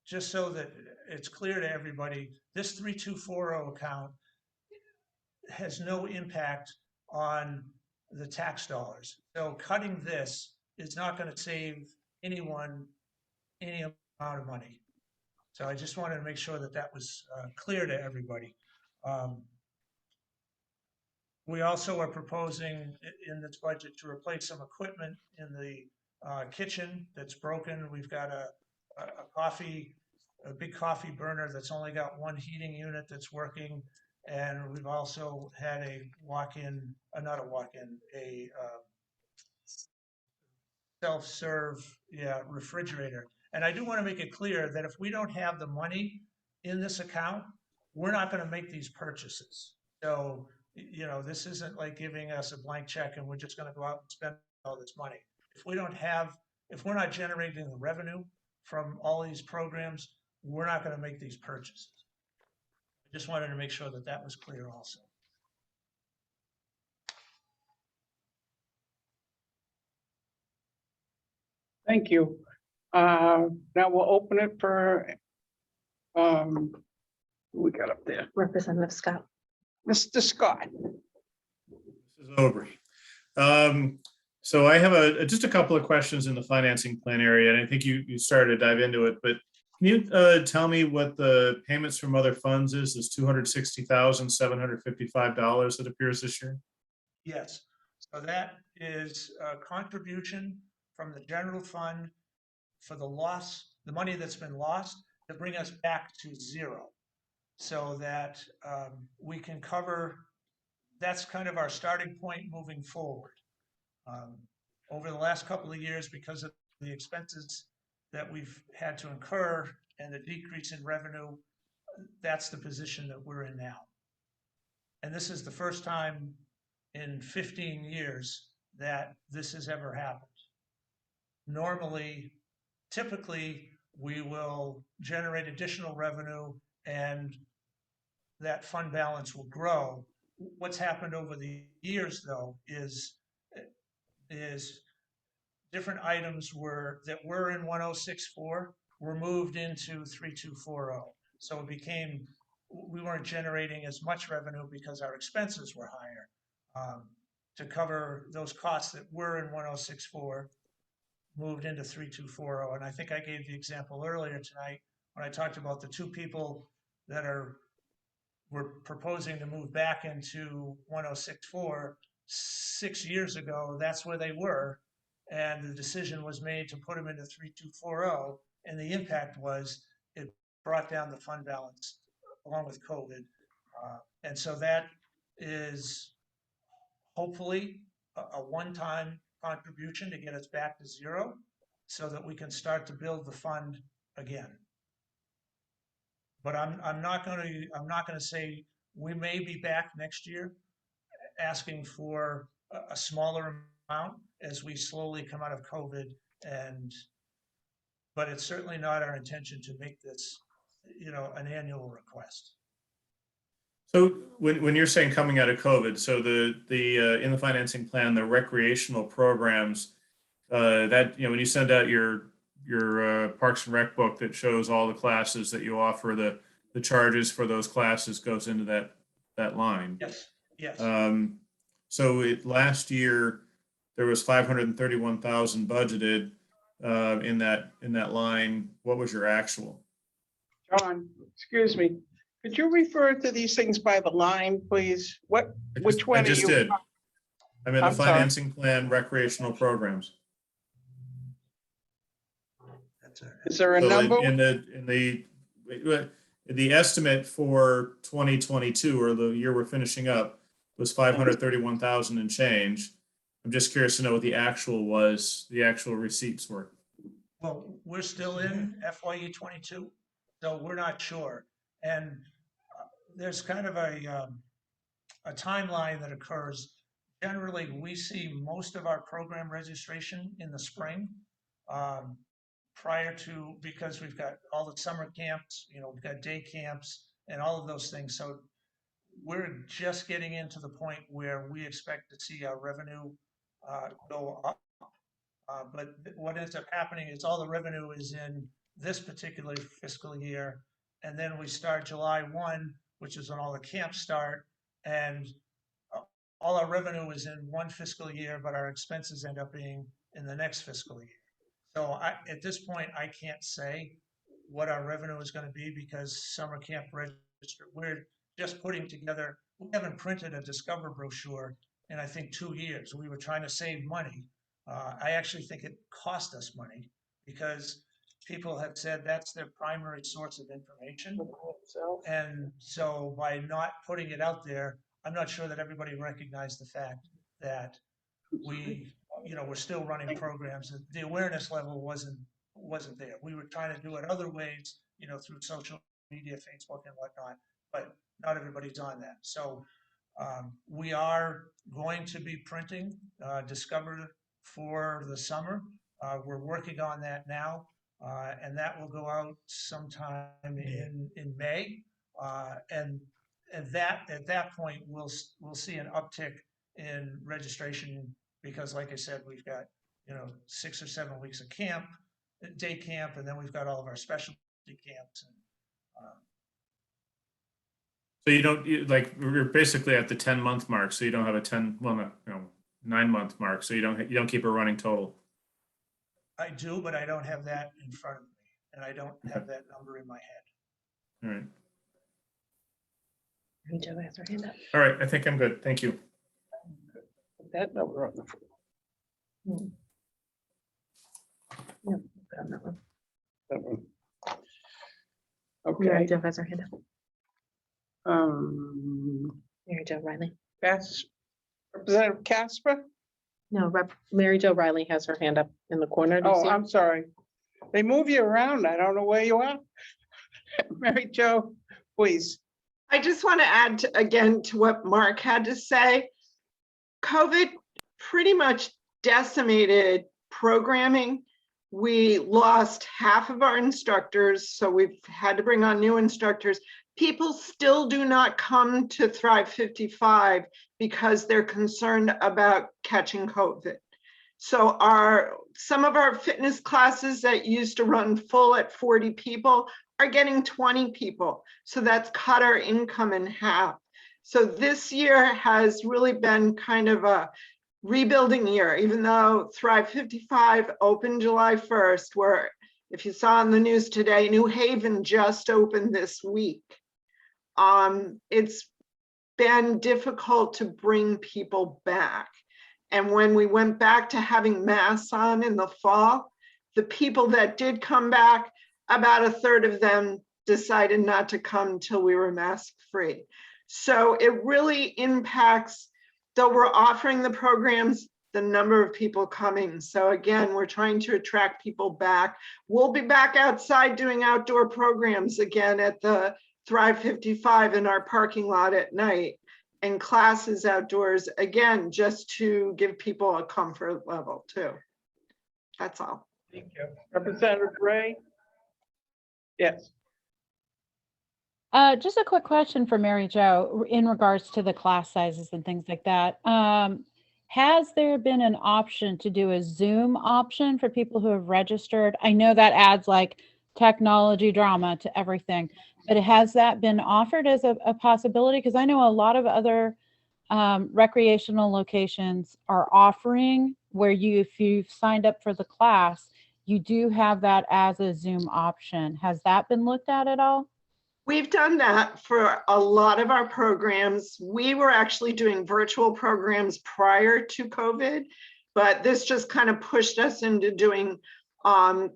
just so that it's clear to everybody, this 3240 account has no impact on the tax dollars. So cutting this is not going to save anyone any amount of money. So I just wanted to make sure that that was clear to everybody. We also are proposing in this budget to replace some equipment in the kitchen that's broken. We've got a big coffee burner that's only got one heating unit that's working. And we've also had a self-serve, refrigerator. And I do want to make it clear that if we don't have the money in this account, we're not going to make these purchases. So, this isn't like giving us a blank check and we're just going to go out and spend all this money. If we're not generating the revenue from all these programs, we're not going to make these purchases. I just wanted to make sure that that was clear also. Thank you. Now we'll open it for, who we got up there? Representative Scott. Mr. Scott. Mrs. Aubrey. So I have just a couple of questions in the financing plan area, and I think you started to dive into it, but can you tell me what the payments from other funds is? This $260,755 that appears this year? Yes, so that is a contribution from the general fund for the money that's been lost, to bring us back to zero. So that we can cover, that's kind of our starting point moving forward. Over the last couple of years, because of the expenses that we've had to incur and the decrease in revenue, that's the position that we're in now. And this is the first time in 15 years that this has ever happened. Typically, we will generate additional revenue and that fund balance will grow. What's happened over the years, though, is different items that were in 1064 were moved into 3240. So we weren't generating as much revenue because our expenses were higher. To cover those costs that were in 1064, moved into 3240. And I think I gave the example earlier tonight when I talked about the two people that were proposing to move back into 1064 6 years ago. That's where they were. And the decision was made to put them into 3240. And the impact was it brought down the fund balance along with COVID. And so that is hopefully a one-time contribution to get us back to zero so that we can start to build the fund again. But I'm not going to say we may be back next year asking for a smaller amount as we slowly come out of COVID, but it's certainly not our intention to make this, an annual request. So when you're saying coming out of COVID, so the in the financing plan, the recreational programs, that, when you send out your Parks and Rec book that shows all the classes that you offer, the charges for those classes goes into that line. Yes. Yes. So last year there was 531,000 budgeted in that line. What was your actual? John, excuse me. Could you refer to these things by the line, please? Which one I just are you? did. I'm in the I'm sorry. financing plan, recreational programs. Is there a So number? in the estimate for 2022, or the year we're finishing up, was 531,000 and change. I'm just curious to know what the actual was, the actual receipts were. Well, we're still in FYE 22, so we're not sure. And there's kind of a timeline that occurs. Generally, we see most of our program registration in the spring, because we've got all the summer camps, we've got day camps and all of those things. So we're just getting into the point where we expect to see our revenue go up. But what ends up happening is all the revenue is in this particular fiscal year. And then we start July 1, which is when all the camps start. And all our revenue is in one fiscal year, but our expenses end up being in the next fiscal year. So at this point, I can't say what our revenue is going to be because summer camp register, we're just putting together, we haven't printed a Discover brochure in I think 2 years. We were trying to save money. I actually think it cost us money because people have said that's their primary source of information. So, And so by not putting it out there, I'm not sure that everybody recognized the fact that we, we're still running programs. The awareness level wasn't there. We were trying to do it other ways, through social media, Facebook and whatnot, but not everybody's on that. So we are going to be printing Discover for the summer. We're working on that now, and that will go out sometime in May. And at that point, we'll see an uptick in registration because, like I said, we've got 6 or 7 weeks of camp, day camp, and then we've got all of our specialty camps. And, So you don't we're basically at the 10-month mark. So you don't have a 9-month mark. So you don't keep a running total. I do, but I don't have that in front of me, and I don't have that number in my head. All right. Joe has her hand up. All right. I think I'm good. Thank you. put that number on the. Yeah, got that one. That one. Mary Okay, Jo has her hand up. Mary Jo Riley. Representative Casper? No, Mary Jo Riley has her hand up in the corner. Do you Oh, see her? I'm sorry. They move you around. I don't know where you are. Mary Jo, please. I just want to add again to what Mark had to say. COVID pretty much decimated programming. We lost half of our instructors, so we've had to bring on new instructors. People still do not come to Thrive 55 because they're concerned about catching COVID. So some of our fitness classes that used to run full at 40 people are getting 20 people. So that's cut our income in half. So this year has really been kind of a rebuilding year, even though Thrive 55 opened July 1st, where if you saw on the news today, New Haven just opened this week. It's been difficult to bring people back. And when we went back to having masks on in the fall, the people that did come back, about a third of them decided not to come till we were mask free. So it really impacts, though we're offering the programs, the number of people coming. So again, we're trying to attract people back. We'll be back outside doing outdoor programs again at the Thrive 55 in our parking lot at night, and classes outdoors, again, just to give people a comfort level too. That's all. Thank you. Representative Ray? Yes. Just a quick question for Mary Jo in regards to the class sizes and things like that. Has there been an option to do a Zoom option for people who have registered? I know that adds like technology drama to everything, but has that been offered as a possibility? Because I know a lot of other recreational locations are offering where if you've signed up for the class, you do have that as a Zoom option. Has that been looked at all? We've done that for a lot of our programs. We were actually doing virtual programs prior to COVID, but this just kind of pushed us into doing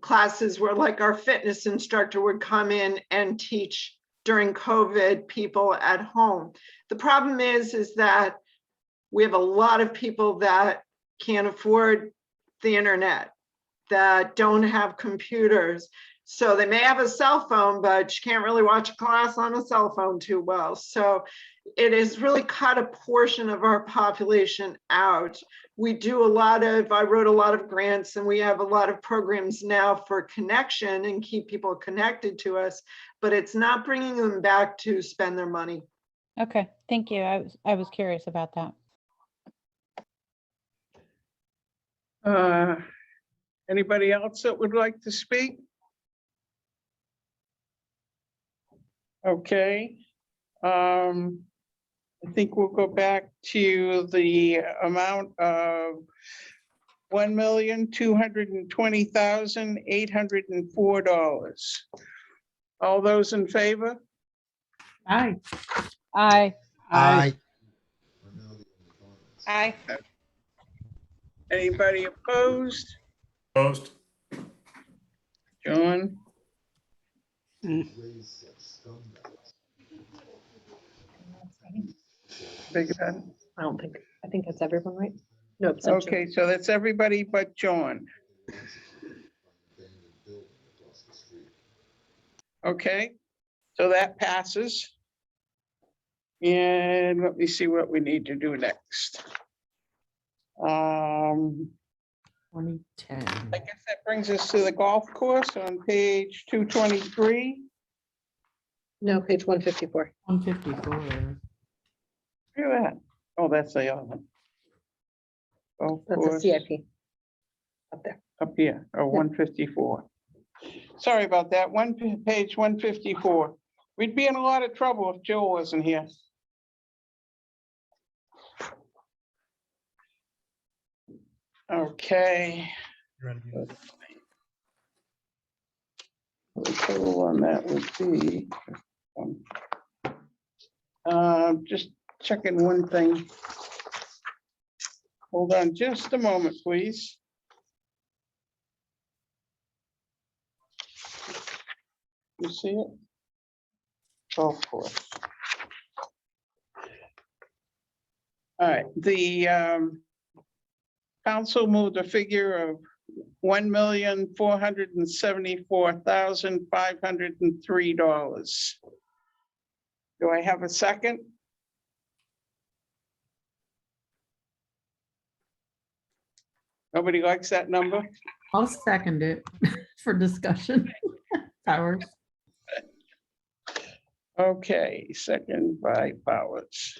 classes where like our fitness instructor would come in and teach during COVID people at home. The problem is that we have a lot of people that can't afford the internet, that don't have computers. So they may have a cell phone, but you can't really watch a class on a cell phone too well. So it has really cut a portion of our population out. We do I wrote a lot of grants, and we have a lot of programs now for connection and keep people connected to us, but it's not bringing them back to spend their money. Okay, thank you. I was curious about that. Anybody else that would like to speak? Okay. I think we'll go back to the amount of $1,220,804. All those in favor? Aye. Aye. Aye. Aye. Anybody opposed? Opposed? John? Mm. Beg your pardon? I think that's everyone, right? No abstention. Okay, so that's everybody but John. Okay, so that passes. And let me see what we need to do next. 2010. I guess that brings us to the golf course on page 223. No, page 154. 154. Look at that. Oh, that's the other one. Golf That's a course CIP up there. up here, or 154. Sorry about that. Page 154. We'd be in a lot of trouble if Joe wasn't here. Okay. The total on that would be. Just checking one thing. Hold on just a moment, please. You see it? Golf course. All right, the council moved a figure of $1,474,503. Do I have a second? Nobody likes that number? I'll second it for discussion. Powers. Okay, second by Powers.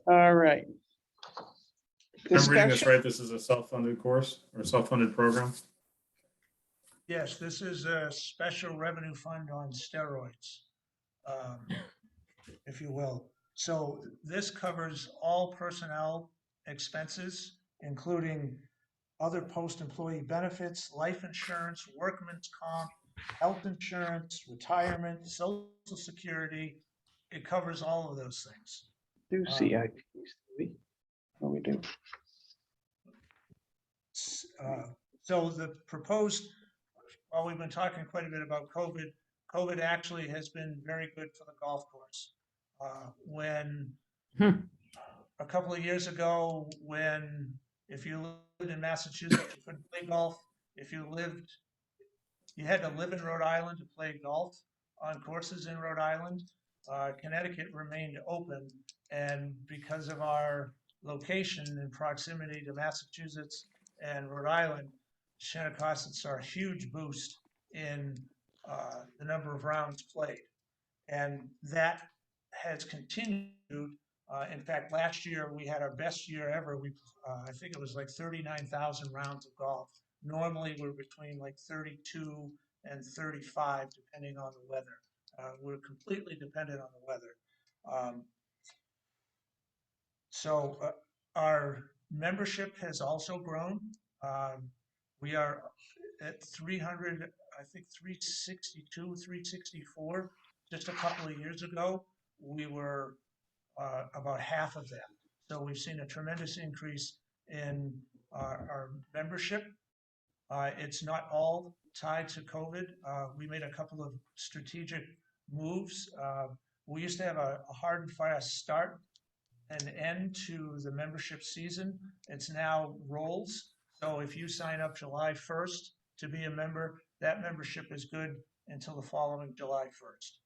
All right. I'm reading this Discussion. right. This is a self-funded course or self-funded program. Yes, this is a special revenue fund on steroids, if you will. So this covers all personnel expenses, including other post-employee benefits, life insurance, workman's comp, health insurance, retirement, social security. It covers all of those things. Do CIPs, do we? Oh, we do. So the proposed, while we've been talking quite a bit about COVID, COVID actually has been very good for the golf course. When a couple of years ago, when if you lived in Massachusetts, you couldn't play golf. If you had to live in Rhode Island to play golf on courses in Rhode Island. Connecticut remained open, and because of our location and proximity to Massachusetts and Rhode Island, Shinnecock saw a huge boost in the number of rounds played, and that has continued. In fact, last year we had our best year ever. I think it was like 39,000 rounds of golf. Normally we're between like 32 and 35, depending on the weather. We're completely dependent on the weather. So our membership has also grown. We are at 300, I think 362, 364. Just a couple of years ago, we were about half of that. So we've seen a tremendous increase in our membership. It's not all tied to COVID. We made a couple of strategic moves. We used to have a hard and fast start and end to the membership season. It's now rolls. So if you sign up July 1st to be a member, that membership is good until the following July 1st.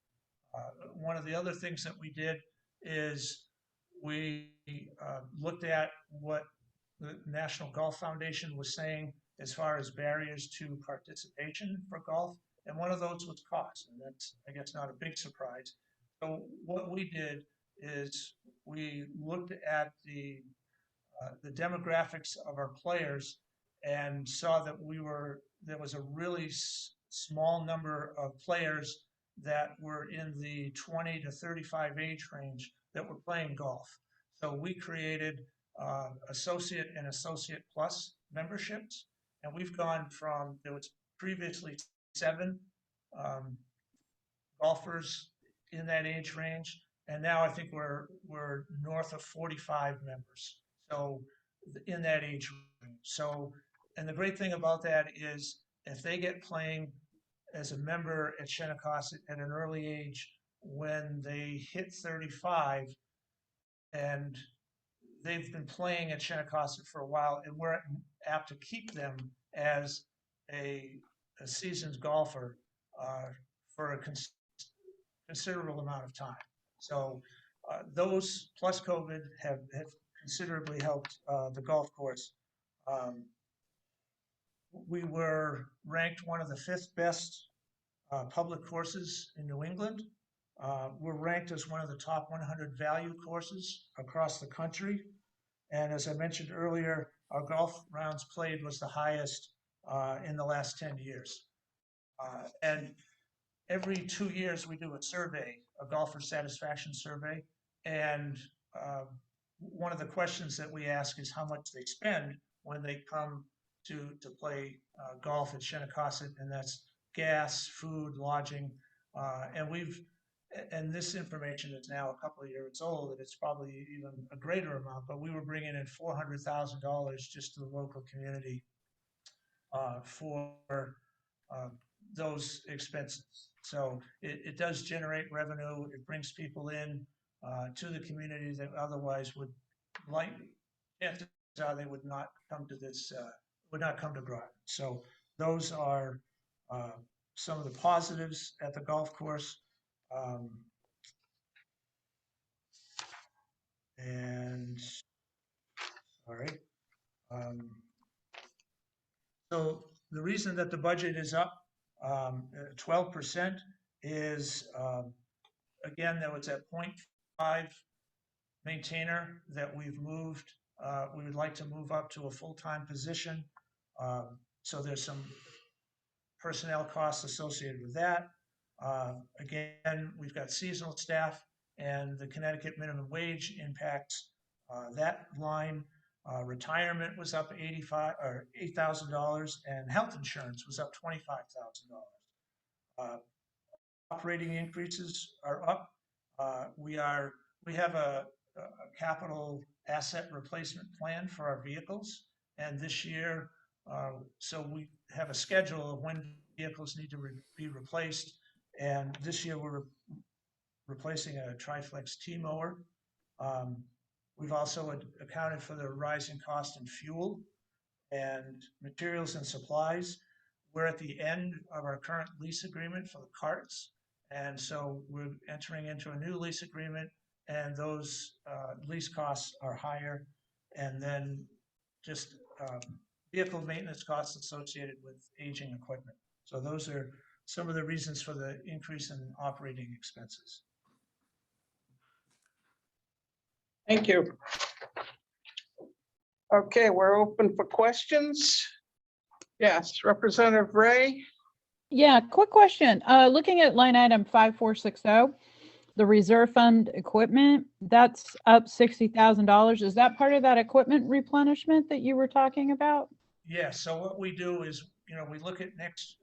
One of the other things that we did is we looked at what the National Golf Foundation was saying as far as barriers to participation for golf. And one of those was cost. And that's, I guess, not a big surprise. So what we did is we looked at the demographics of our players and saw that there was a really small number of players that were in the 20 to 35 age range that were playing golf. So we created associate and associate plus memberships, and we've gone from, there was previously 7 golfers in that age range, And now I think we're north of 45 members. So in that age range. So, and the great thing about that is if they get playing as a member at Shinnecock at an early age, when they hit 35 and they've been playing at Shinnecock for a while, and we're apt to keep them as a seasoned golfer for a considerable amount of time. So those plus COVID have considerably helped the golf course. We were ranked one of the 5th best public courses in New England. We're ranked as one of the top 100 value courses across the country. And as I mentioned earlier, our golf rounds played was the highest in the last 10 years. And every 2 years we do a survey, a golfer satisfaction survey. And one of the questions that we ask is how much they spend when they come to play golf at Shinnecock, and that's gas, food, lodging, and this information is now a couple of years old, and it's probably even a greater amount, but we were bringing in $400,000 just to the local community for those expenses. So it does generate revenue. It brings people in to the community that otherwise would chances are they would not come to this, would not come to Groton. So those are some of the positives at the golf course. And sorry. So the reason that the budget is up 12% is, again, that was at 0.5 maintainer that we've moved. We would like to move up to a full-time position. So there's some personnel costs associated with that. Again, we've got seasonal staff, and the Connecticut minimum wage impacts that line. Retirement was up $8,000, and health insurance was up $25,000. Operating increases are up. We have a capital asset replacement plan for our vehicles, and this year, so we have a schedule of when vehicles need to be replaced. And this year we're replacing a Triflex T-mower. We've also accounted for the rising cost in fuel and materials and supplies. We're at the end of our current lease agreement for the carts. And so we're entering into a new lease agreement, and those lease costs are higher. And then just vehicle maintenance costs associated with aging equipment. So those are some of the reasons for the increase in operating expenses. Thank you. Okay, we're open for questions. Yes, Representative Ray. Yeah, quick question. Looking at line item 5460, the reserve fund equipment, that's up $60,000. Is that part of that equipment replenishment that you were talking about? Yeah, so what we do is, we look at next,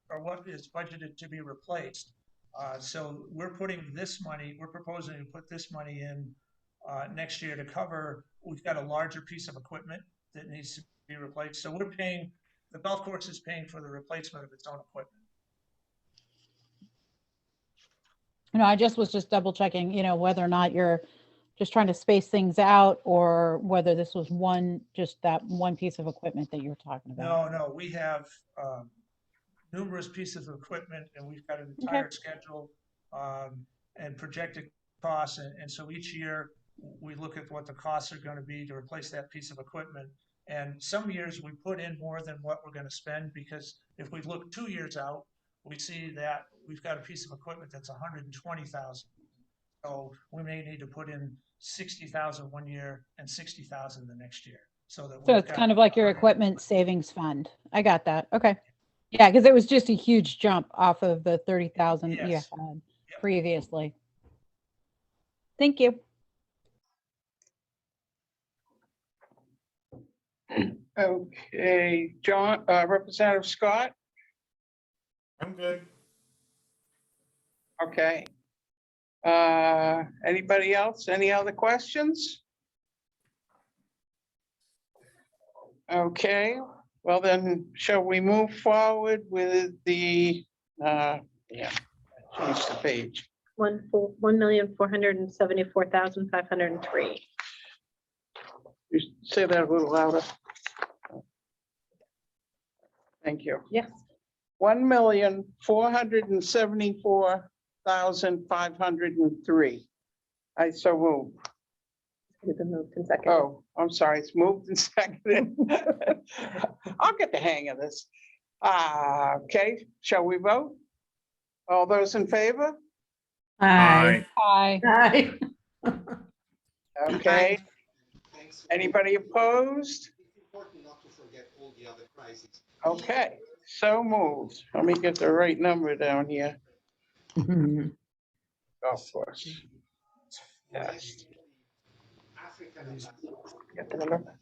or what is budgeted to be replaced. So we're putting this money, we're proposing to put this money in next year to cover, we've got a larger piece of equipment that needs to be replaced. So we're paying, the golf course is paying for the replacement of its own equipment. I just was double checking, whether or not you're just trying to space things out, or whether this was just that one piece of equipment that you're talking about. No, we have numerous pieces of equipment, and we've got an entire schedule and projected costs. And so each year we look at what the costs are going to be to replace that piece of equipment. And some years we put in more than what we're going to spend, because if we look 2 years out, we see that we've got a piece of equipment that's $120,000. So we may need to put in $60,000 one year and $60,000 the next year. So it's kind of like your equipment savings fund. I got that. Okay. Yeah, because it was just a huge jump off of the 30,000 you had previously. Thank you. Okay, John, Representative Scott. I'm good. Okay. Anybody else? Any other questions? Okay, well then, shall we move forward with the, yeah, change the page. 1,474,503. You say that a little louder. Thank you. Yes. 1,474,503. I so move. It's been moved and seconded. Oh, I'm sorry, it's moved and seconded. I'll get the hang of this. Okay, shall we vote? All those in favor? Aye. Aye. Aye. Okay, anybody opposed? Okay, so moved. Let me get the right number down here. Of course. Yes. Get the number.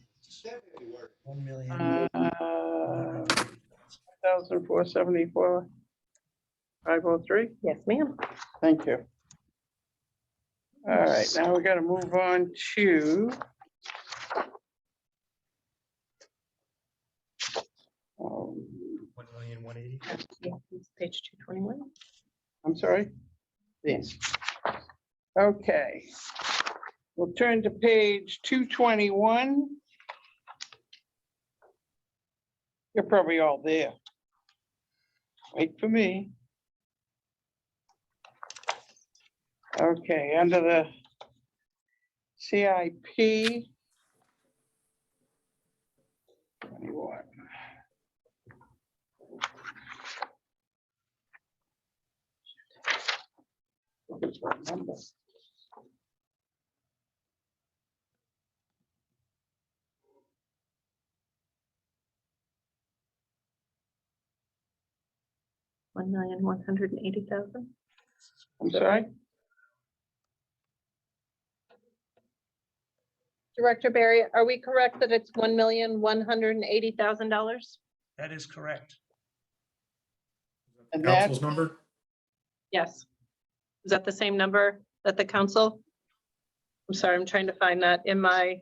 1,474, 503. Yes, ma'am. Thank you. All right, now we got to move on to um, 1,180,000. Yeah, it's page 221. I'm sorry. Yes. Okay. We'll turn to page 221. You're probably all there. Wait for me. Okay, under the CIP. 21. Number. $1,180,000. I'm sorry. Director Barry, are we correct that it's $1,180,000? That is correct. And that, Council's number? Yes. Is that the same number that the council? I'm sorry, I'm trying to find that in my.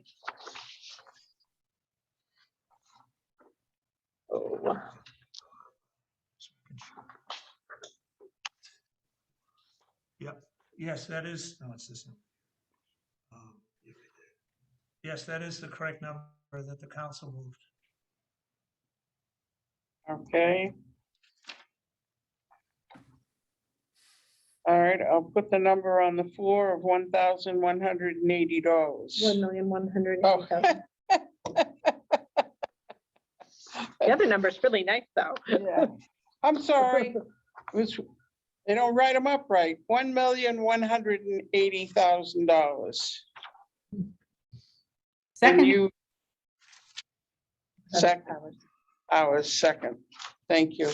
Oh. Yep, yes, that is, no, it's this one. Yes, that is the correct number that the council moved. okay. All right, I'll put the number on the floor of $1,180. $1,180,000. The other number is really nice, though. Yeah. I'm sorry. It was, they don't write them up right. $1,180,000. Second. And you. Second, hours, second. Thank you.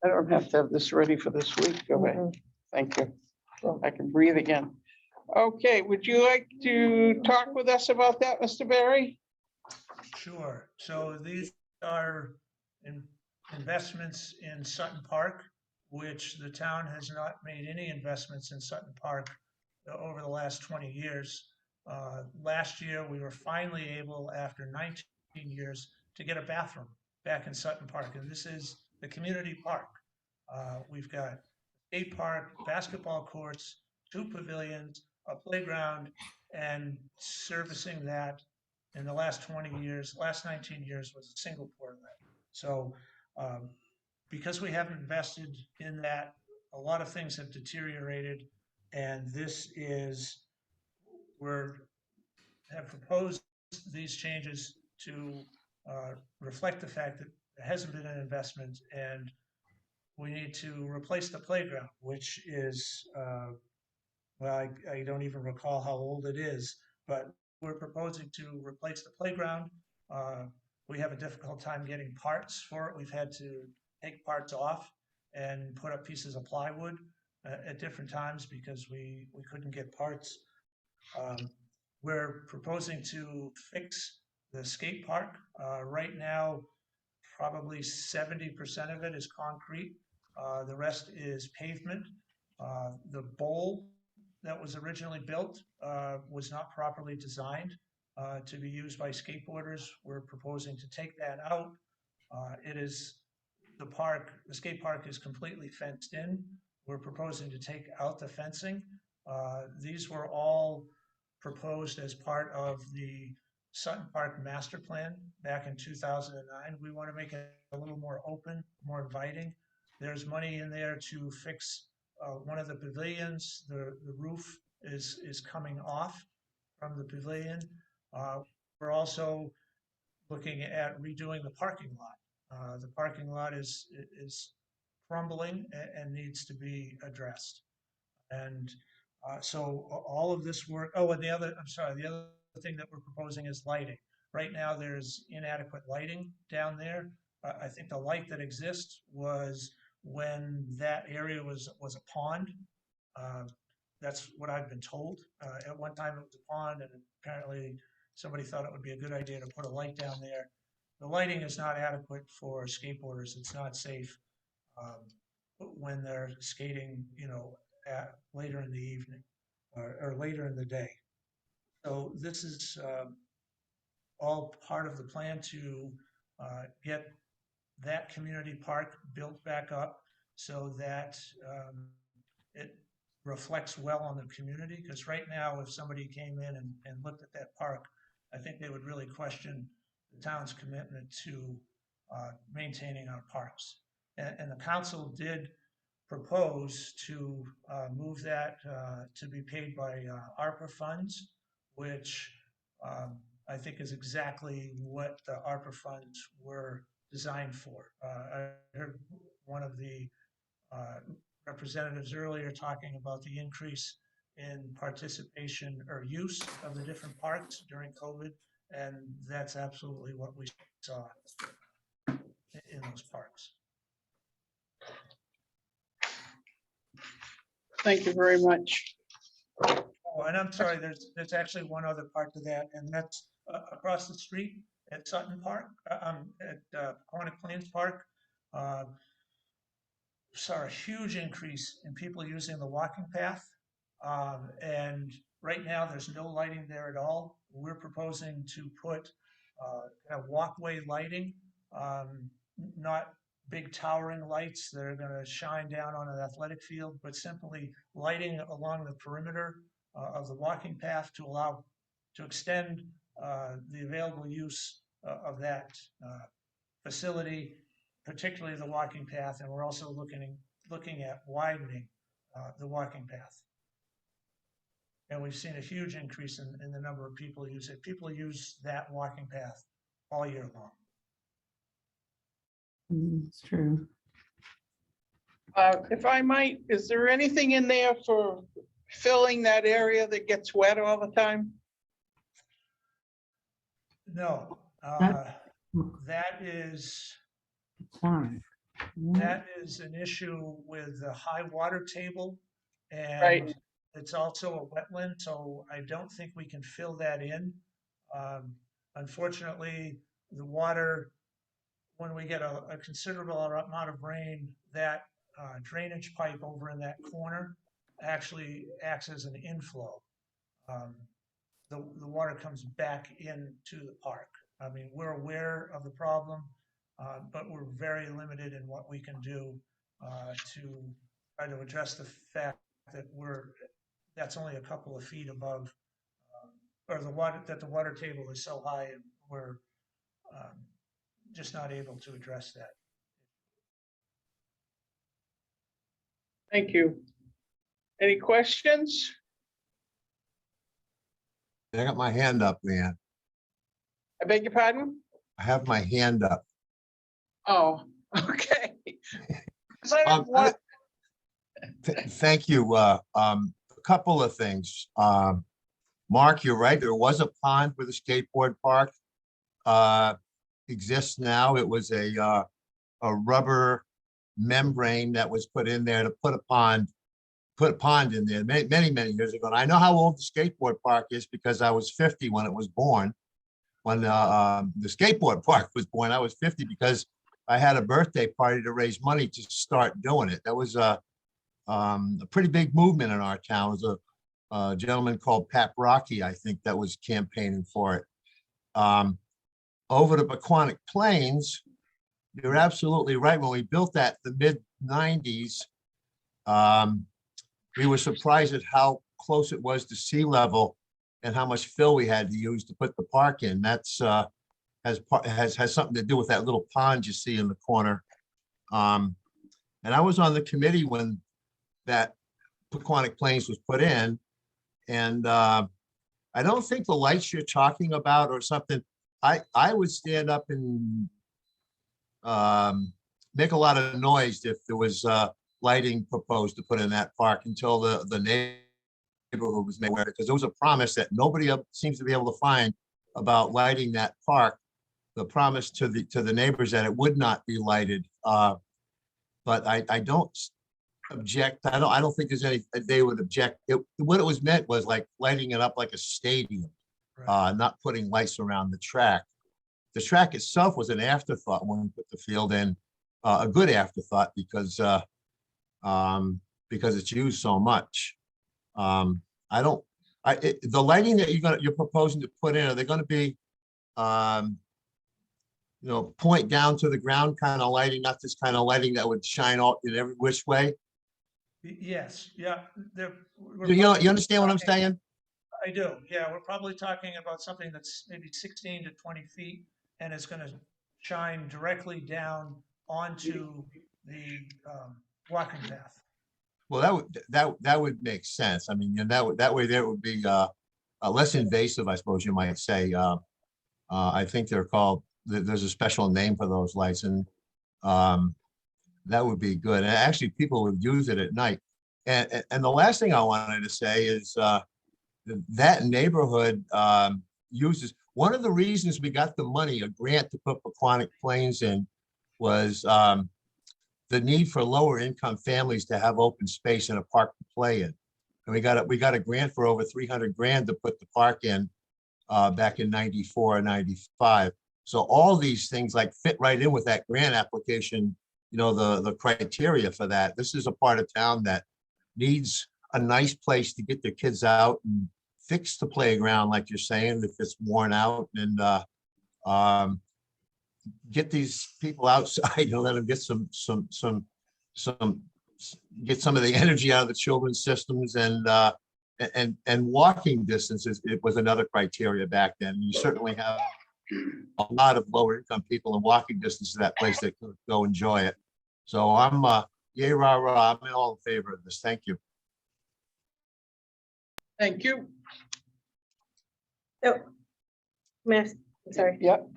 I don't have to have this ready for this week. Go ahead. Thank you. I can breathe again. Okay, would you like to talk with us about that, Mr. Barry? Sure. So these are investments in Sutton Park, which the town has not made any investments in Sutton Park over the last 20 years. Last year, we were finally able, after 19 years, to get a bathroom back in Sutton Park. And this is the community park. We've got skate park, basketball courts, 2 pavilions, a playground, and servicing that in the last 20 years, last 19 years was a single port of that. So because we haven't invested in that, a lot of things have deteriorated. And this is, have proposed these changes to reflect the fact that there hasn't been an investment, and we need to replace the playground, which is, well, I don't even recall how old it is, but we're proposing to replace the playground. We have a difficult time getting parts for it. We've had to take parts off and put up pieces of plywood at different times because we couldn't get parts. We're proposing to fix the skate park. Right now, probably 70% of it is concrete. The rest is pavement. The bowl that was originally built was not properly designed to be used by skateboarders. We're proposing to take that out. It is the skate park is completely fenced in. We're proposing to take out the fencing. These were all proposed as part of the Sutton Park master plan back in 2009. We want to make it a little more open, more inviting. There's money in there to fix one of the pavilions. The roof is coming off from the pavilion. We're also looking at redoing the parking lot. The parking lot is crumbling and needs to be addressed. And so all of this work, oh, and the other thing that we're proposing is lighting. Right now, there's inadequate lighting down there. I think the light that exists was when that area was a pond. That's what I've been told. At one time, it was a pond, and apparently somebody thought it would be a good idea to put a light down there. The lighting is not adequate for skateboarders. It's not safe when they're skating, later in the evening or later in the day. So this is all part of the plan to get that community park built back up so that it reflects well on the community. Because right now, if somebody came in and looked at that park, I think they would really question the town's commitment to maintaining our parks. And the council did propose to move that to be paid by ARPA funds, which I think is exactly what the ARPA funds were designed for. I heard one of the representatives earlier talking about the increase in participation or use of the different parks during COVID, and that's absolutely what we saw in those parks. Thank you very much. Oh, and I'm sorry, there's actually one other part to that, and that's across the street at Sutton Park, at Chronic Plains Park. Saw a huge increase in people using the walking path. And right now there's no lighting there at all. We're proposing to put a walkway lighting, not big towering lights that are going to shine down on an athletic field, but simply lighting along the perimeter of the walking path to extend the available use of that facility, particularly the walking path. And we're also looking at widening the walking path. And we've seen a huge increase in the number of people who use it. People use that walking path all year long. It's true. If I might, is there anything in there for filling that area that gets wet all the time? No, that is an issue with the high water table, and Right. it's also a wetland, so I don't think we can fill that in. Unfortunately, the water, when we get a considerable amount of rain, that drainage pipe over in that corner actually acts as an inflow. The water comes back into the park. I mean, we're aware of the problem, but we're very limited in what we can do to try to address the fact that that's only a couple of feet above, or the water table is so high, and we're just not able to address that. Thank you. Any questions? I got my hand up, Leanne. I beg your pardon? I have my hand up. Oh, okay. 'Cause I have one- Thank you. A couple of things. Mark, you're right. There was a pond where the skateboard park exists now. It was a rubber membrane that was put in there to put a pond in there many years ago. And I know how old the skateboard park is because I was 50 when it was born. When the skateboard park was born, I was 50 because I had a birthday party to raise money to start doing it. That was a pretty big movement in our town. It was a gentleman called Pat Rocky, I think, that was campaigning for it. Over the Paquonic Plains, you're absolutely right. When we built that in the mid-90s, we were surprised at how close it was to sea level and how much fill we had to use to put the park in. That's has something to do with that little pond you see in the corner. And I was on the committee when that Paquonic Plains was put in. And I don't think the lights you're talking about or something, I would stand up and make a lot of noise if there was lighting proposed to put in that park until the neighborhood was made aware, because there was a promise that nobody seems to be able to find about lighting that park. The promise to the neighbors that it would not be lighted. But I don't object. I don't think there's any, they would object. What it was meant was like lighting it up like a stadium, not putting lights around the track. The track itself was an afterthought when we put the field in, a good afterthought because it's used so much. The lighting that you're proposing to put in, are they going to be, point down to the ground kind of lighting, not this kind of lighting that would shine all in every which way? Yes, yeah. You understand what I'm saying? I do, yeah. We're probably talking about something that's maybe 16 to 20 feet, and it's going to shine directly down onto the walking path. Well, that would make sense. I mean, and that way there would be less invasive, I suppose you might say. I think they're called, there's a special name for those lights, and that would be good. And actually, people would use it at night. And the last thing I wanted to say is that neighborhood uses, one of the reasons we got the money, a grant to put Paquonic Plains in, was the need for lower income families to have open space and a park to play in. And we got a grant for over 300 grand to put the park in back in 94 or 95. So all these things like fit right in with that grant application, the criteria for that. This is a part of town that needs a nice place to get their kids out and fix the playground, like you're saying, if it's worn out, and get these people outside and let them get get some of the energy out of the children's systems, and walking distances. It was another criteria back then. You certainly have a lot of lower income people in walking distance to that place that could go enjoy it. So I'm yay, rah, rah. I'm all in favor of this. Thank you. Thank you. So, I'm sorry. Yep.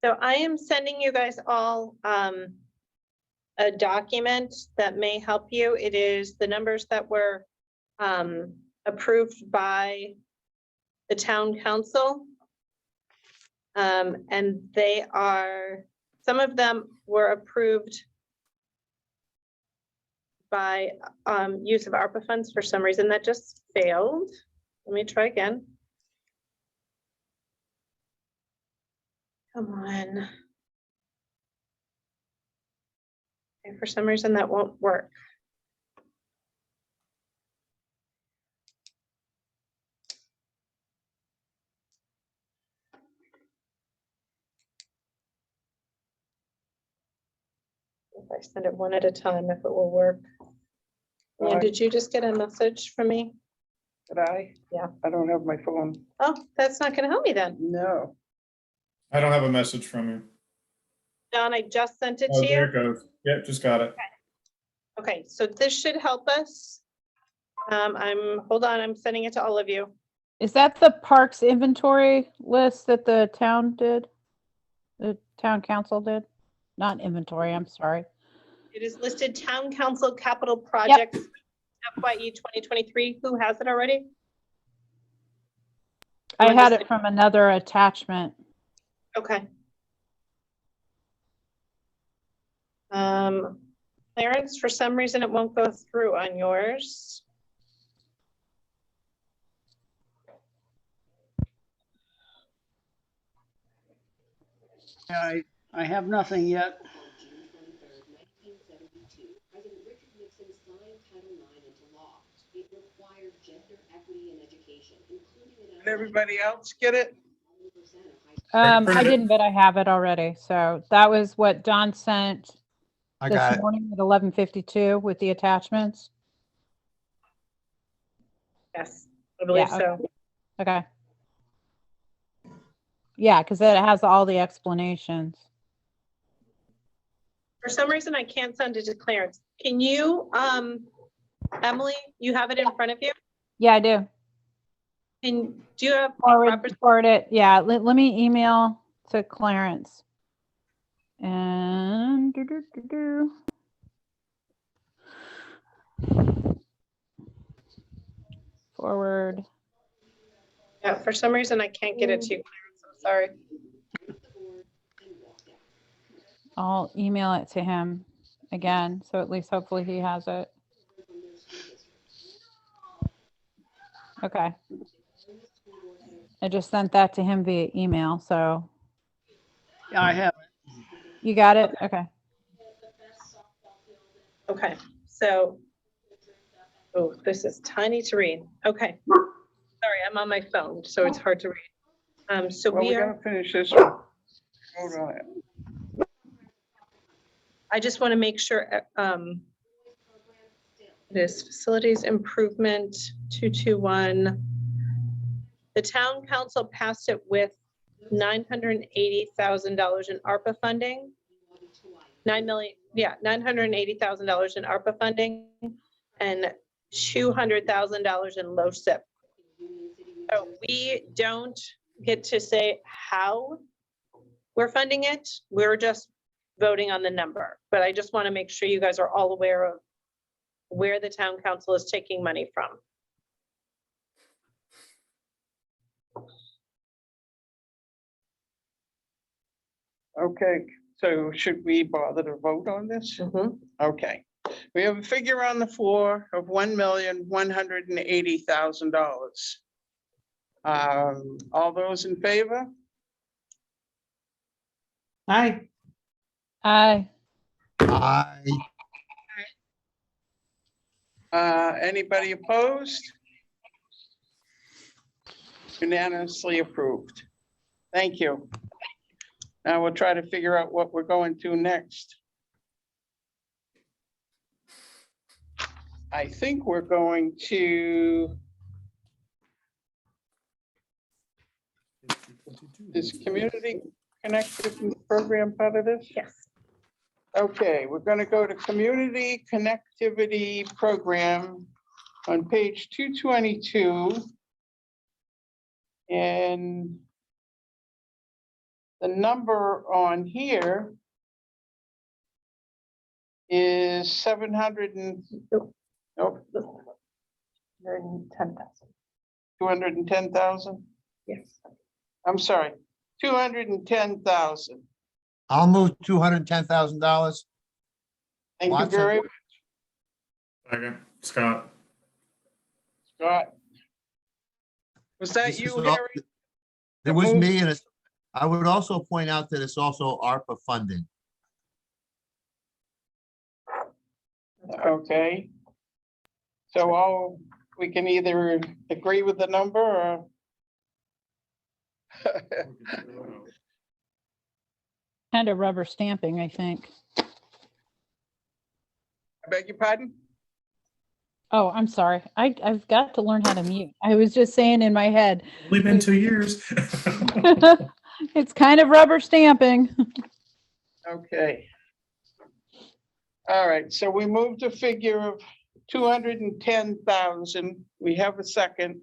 So I am sending you guys all a document that may help you. It is the numbers that were approved by the town council. And they are, some of them were approved by use of ARPA funds. For some reason that just failed. Let me try again. Come on. Okay, for some reason that won't work. If I send it one at a time, if it will work. And did you just get a message from me? Did I? Yeah. I don't have my phone. Oh, that's not gonna help me then. No. I don't have a message from you. Don, I just sent it Oh, to there you. it goes. Yep, just got it. Okay, so this should help us. Hold on, I'm sending it to all of you. Is that the parks inventory list that the town did? The town council did? Not inventory, I'm sorry. It is listed Town Council Capital Projects FYE 2023. Who has it already? I had it from another attachment. Okay. Clarence, for some reason it won't go through on yours. I have nothing yet. Did everybody else get it? I printed it. didn't, but I have it already. So that was what John sent I this got it. morning at 11:52 with the attachments. Yes, I believe Yeah, so. Okay. Yeah, because it has all the explanations. For some reason, I can't send it to Clarence. Can you, Emily, you have it in front of you? Yeah, I do. And do you have Forward it. Yeah, let me email to Clarence. And forward. Yeah, for some reason, I can't get it to you, Clarence. I'm sorry. I'll email it to him again, so at least hopefully he has it. Okay. I just sent that to him via email, so Yeah, I have. you got it? Okay. Okay, so, oh, this is tiny to read. Okay. Sorry, I'm on my phone, so it's hard to read. So Well, we we're are, gonna finish this one. Hold on it. I just want to make sure, it is facilities improvement 221. The town council passed it with $980,000 in ARPA funding. 9 million, yeah, $980,000 in ARPA funding and $200,000 in low SIP. So we don't get to say how we're funding it. We're just voting on the number. But I just want to make sure you guys are all aware of where the town council is taking money from. Okay, so should we bother to vote on this? Okay, we have a figure on the floor of $1,180,000. All those in favor? Aye. Aye. Anybody opposed? Unanimously approved. Thank you. Now we'll try to figure out what we're going to next. I think we're going to, is community connected program part of this? Yes. Okay, we're going to go to community connectivity program on page 222. And the number on here is 700 and, nope, 210,000. Yes. I'm sorry, 210,000. I'll move $210,000. Thank you Watson. very much, Second, Scott. Scott. Was that This you, is all- Harry? It was me, and I would also point out that it's also ARPA funding. Okay. So we can either agree with the number or. Kind of rubber stamping, I think. I beg your pardon? Oh, I'm sorry. I've got to learn how to mute. I was just saying in my head. Only been 2 years. It's kind of rubber stamping. Okay. All right, so we moved a figure of 210,000. We have a second.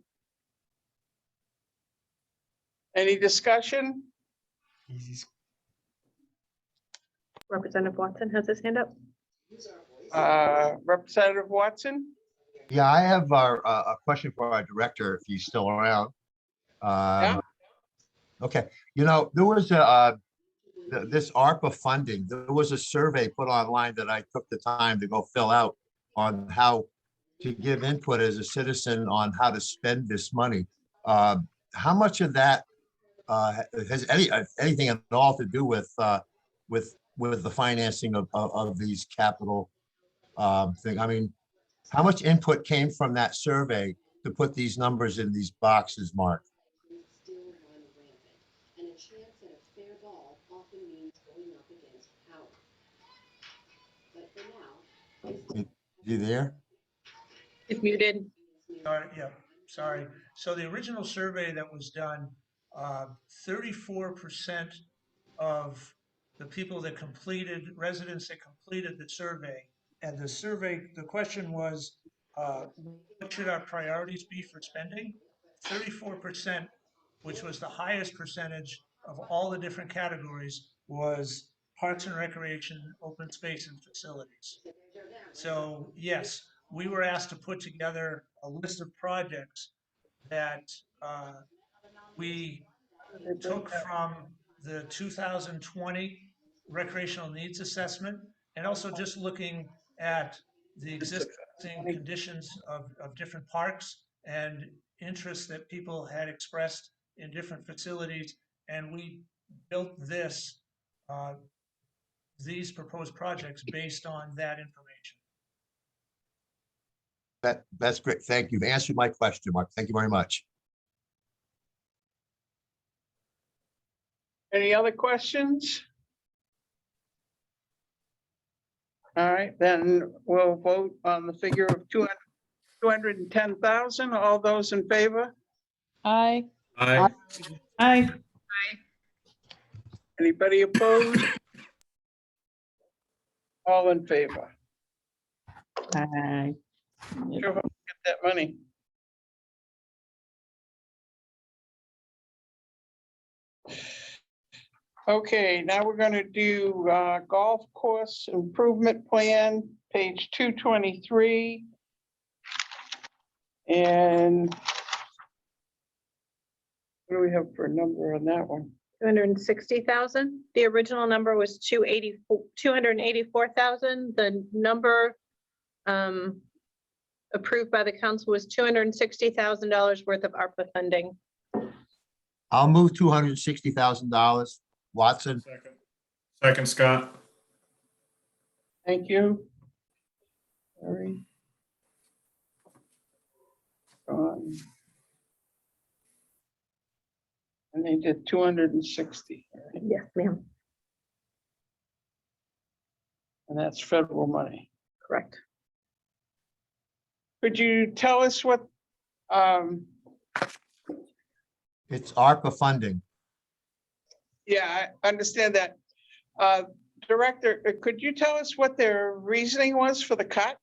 Any discussion? Representative Watson has his hand up. Representative Watson? Yeah, I have a question for our director, if he's still around. Yeah. Okay, there was this ARPA funding, there was a survey put online that I took the time to go fill out on how to give input as a citizen on how to spend this money. How much of that has anything at all to do with the financing of these capital thing? I mean, how much input came from that survey to put these numbers in these boxes, Mark? You there? It's muted. Sorry, yeah, sorry. So the original survey that was done, 34% of the people that completed, residents that completed the survey, and the survey, the question was, what should our priorities be for spending? 34%, which was the highest percentage of all the different categories, was parks and recreation, open space and facilities. So yes, we were asked to put together a list of projects that we took from the 2020 recreational needs assessment, and also just looking at the existing conditions of different parks and interests that people had expressed in different facilities. And we built these proposed projects based on that information. That's great. Thank you. You've answered my question, Mark. Thank you very much. Any other questions? All right, then we'll vote on the figure of 210,000. All those in favor? Aye. Aye. Aye. Anybody opposed? All in favor? Aye. Sure, hope we get that money. Okay, now we're gonna do golf course improvement plan, page 223. And what do we have for a number on that one? 260,000. The original number was 284,000. The number approved by the council was $260,000 worth of ARPA funding. I'll move $260,000. Watson? Second, Scott. Thank you. Sorry. And they did 260, right? Yes, ma'am. And that's federal money. Correct. Could you tell us what, It's ARPA funding. yeah, I understand that. Director, could you tell us what their reasoning was for the cut?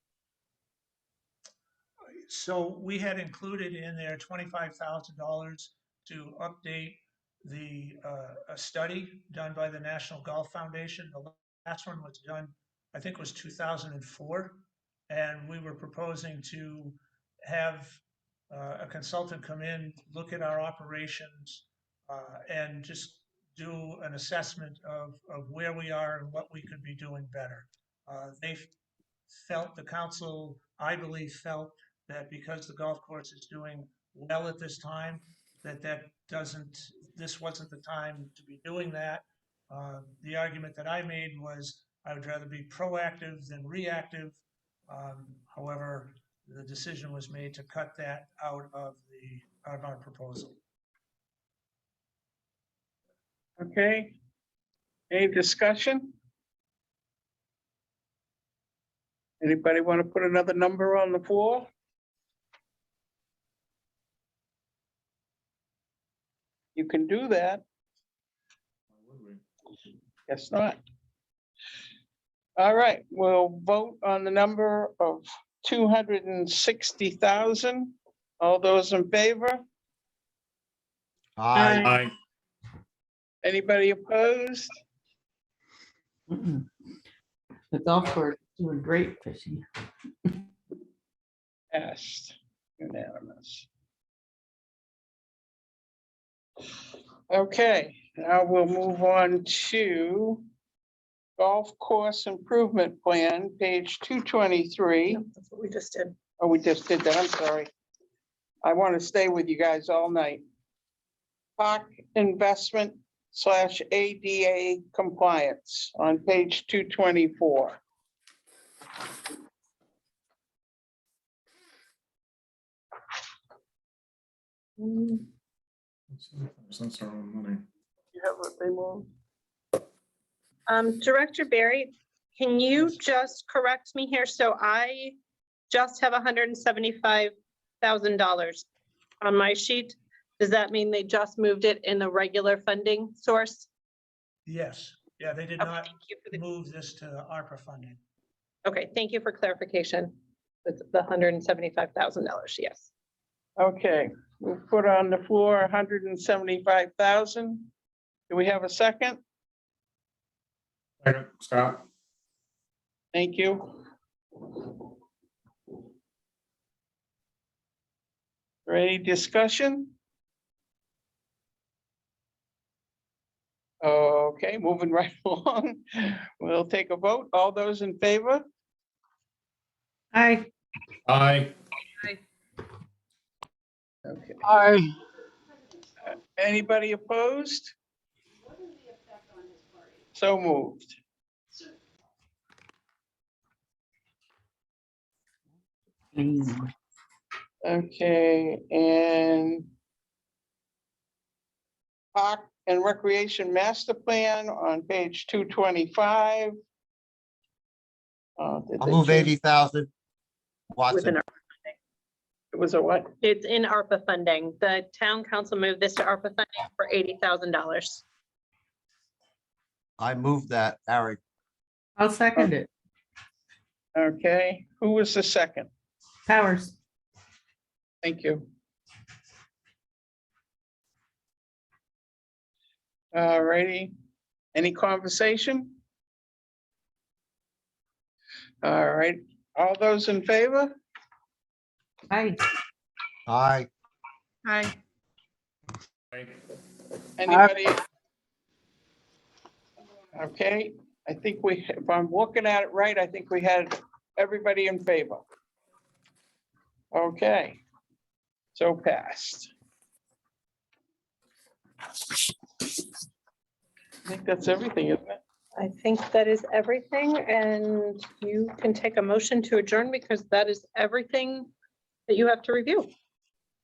So we had included in there $25,000 to update a study done by the National Golf Foundation. The last one was done, I think, was 2004. And we were proposing to have a consultant come in, look at our operations, and just do an assessment of where we are and what we could be doing better. They felt, the council, I believe, felt that because the golf course is doing well at this time, this wasn't the time to be doing that. The argument that I made was I would rather be proactive than reactive. However, the decision was made to cut that out of our proposal. Okay. Any discussion? Anybody want to put another number on the floor? You can do that. Guess not. All right, we'll vote on the number of 260,000. All those in favor? Aye. Aye. Anybody opposed? Mm-mm. The golf course is doing great fishing. Passed, unanimous. Okay, now we'll move on to golf course improvement plan, page 223. That's what we just did. Oh, we just did that, I'm sorry. I want to stay with you guys all night. Park investment / ADA compliance on page 224. That's our own money. You have what they moved? Director Barry, can you just correct me here? So I just have $175,000 on my sheet. Does that mean they just moved it in the regular funding source? Yes, yeah, they did Okay, not thank you for the- move this to ARPA funding. Okay, thank you for clarification. It's the $175,000, yes. Okay, we'll put on the floor 175,000. Do we have a second? Second, Scott. Thank you. Any discussion? Okay, moving right along. We'll take a vote. All those in favor? Aye. Aye. Okay. Aye. Anybody opposed? So moved. Okay, and Park and Recreation Master Plan on page 225. I'll move 80,000. Watson. Within our funding. It was a what? It's in ARPA funding. The town council moved this to ARPA funding for $80,000. I moved that, Harry. I'll second it. Okay, who was the second? Powers. Thank you. All righty. Any conversation? All right, all those in favor? Aye. Aye. Hi. Anybody? Okay, I think we, if I'm looking at it right, I think we had everybody in favor. Okay, so passed. I think that's everything, isn't it? I think that is everything, and you can take a motion to adjourn because that is everything that you have to review.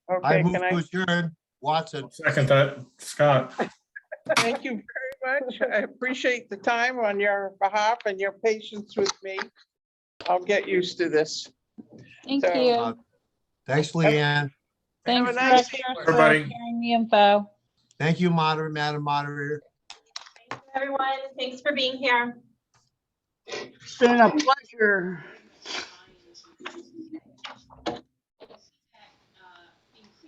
I Okay, move can to I, adjourn. Watson. Second that, Scott. thank you very much. I appreciate the time on your behalf and your patience with me. I'll get used to this. Thank So, you. Thanks, Leanne. Thanks, a nice Director, for Everybody. sharing the info. Thank you, Madam Moderator. Everyone, thanks for being here. It's been a pleasure.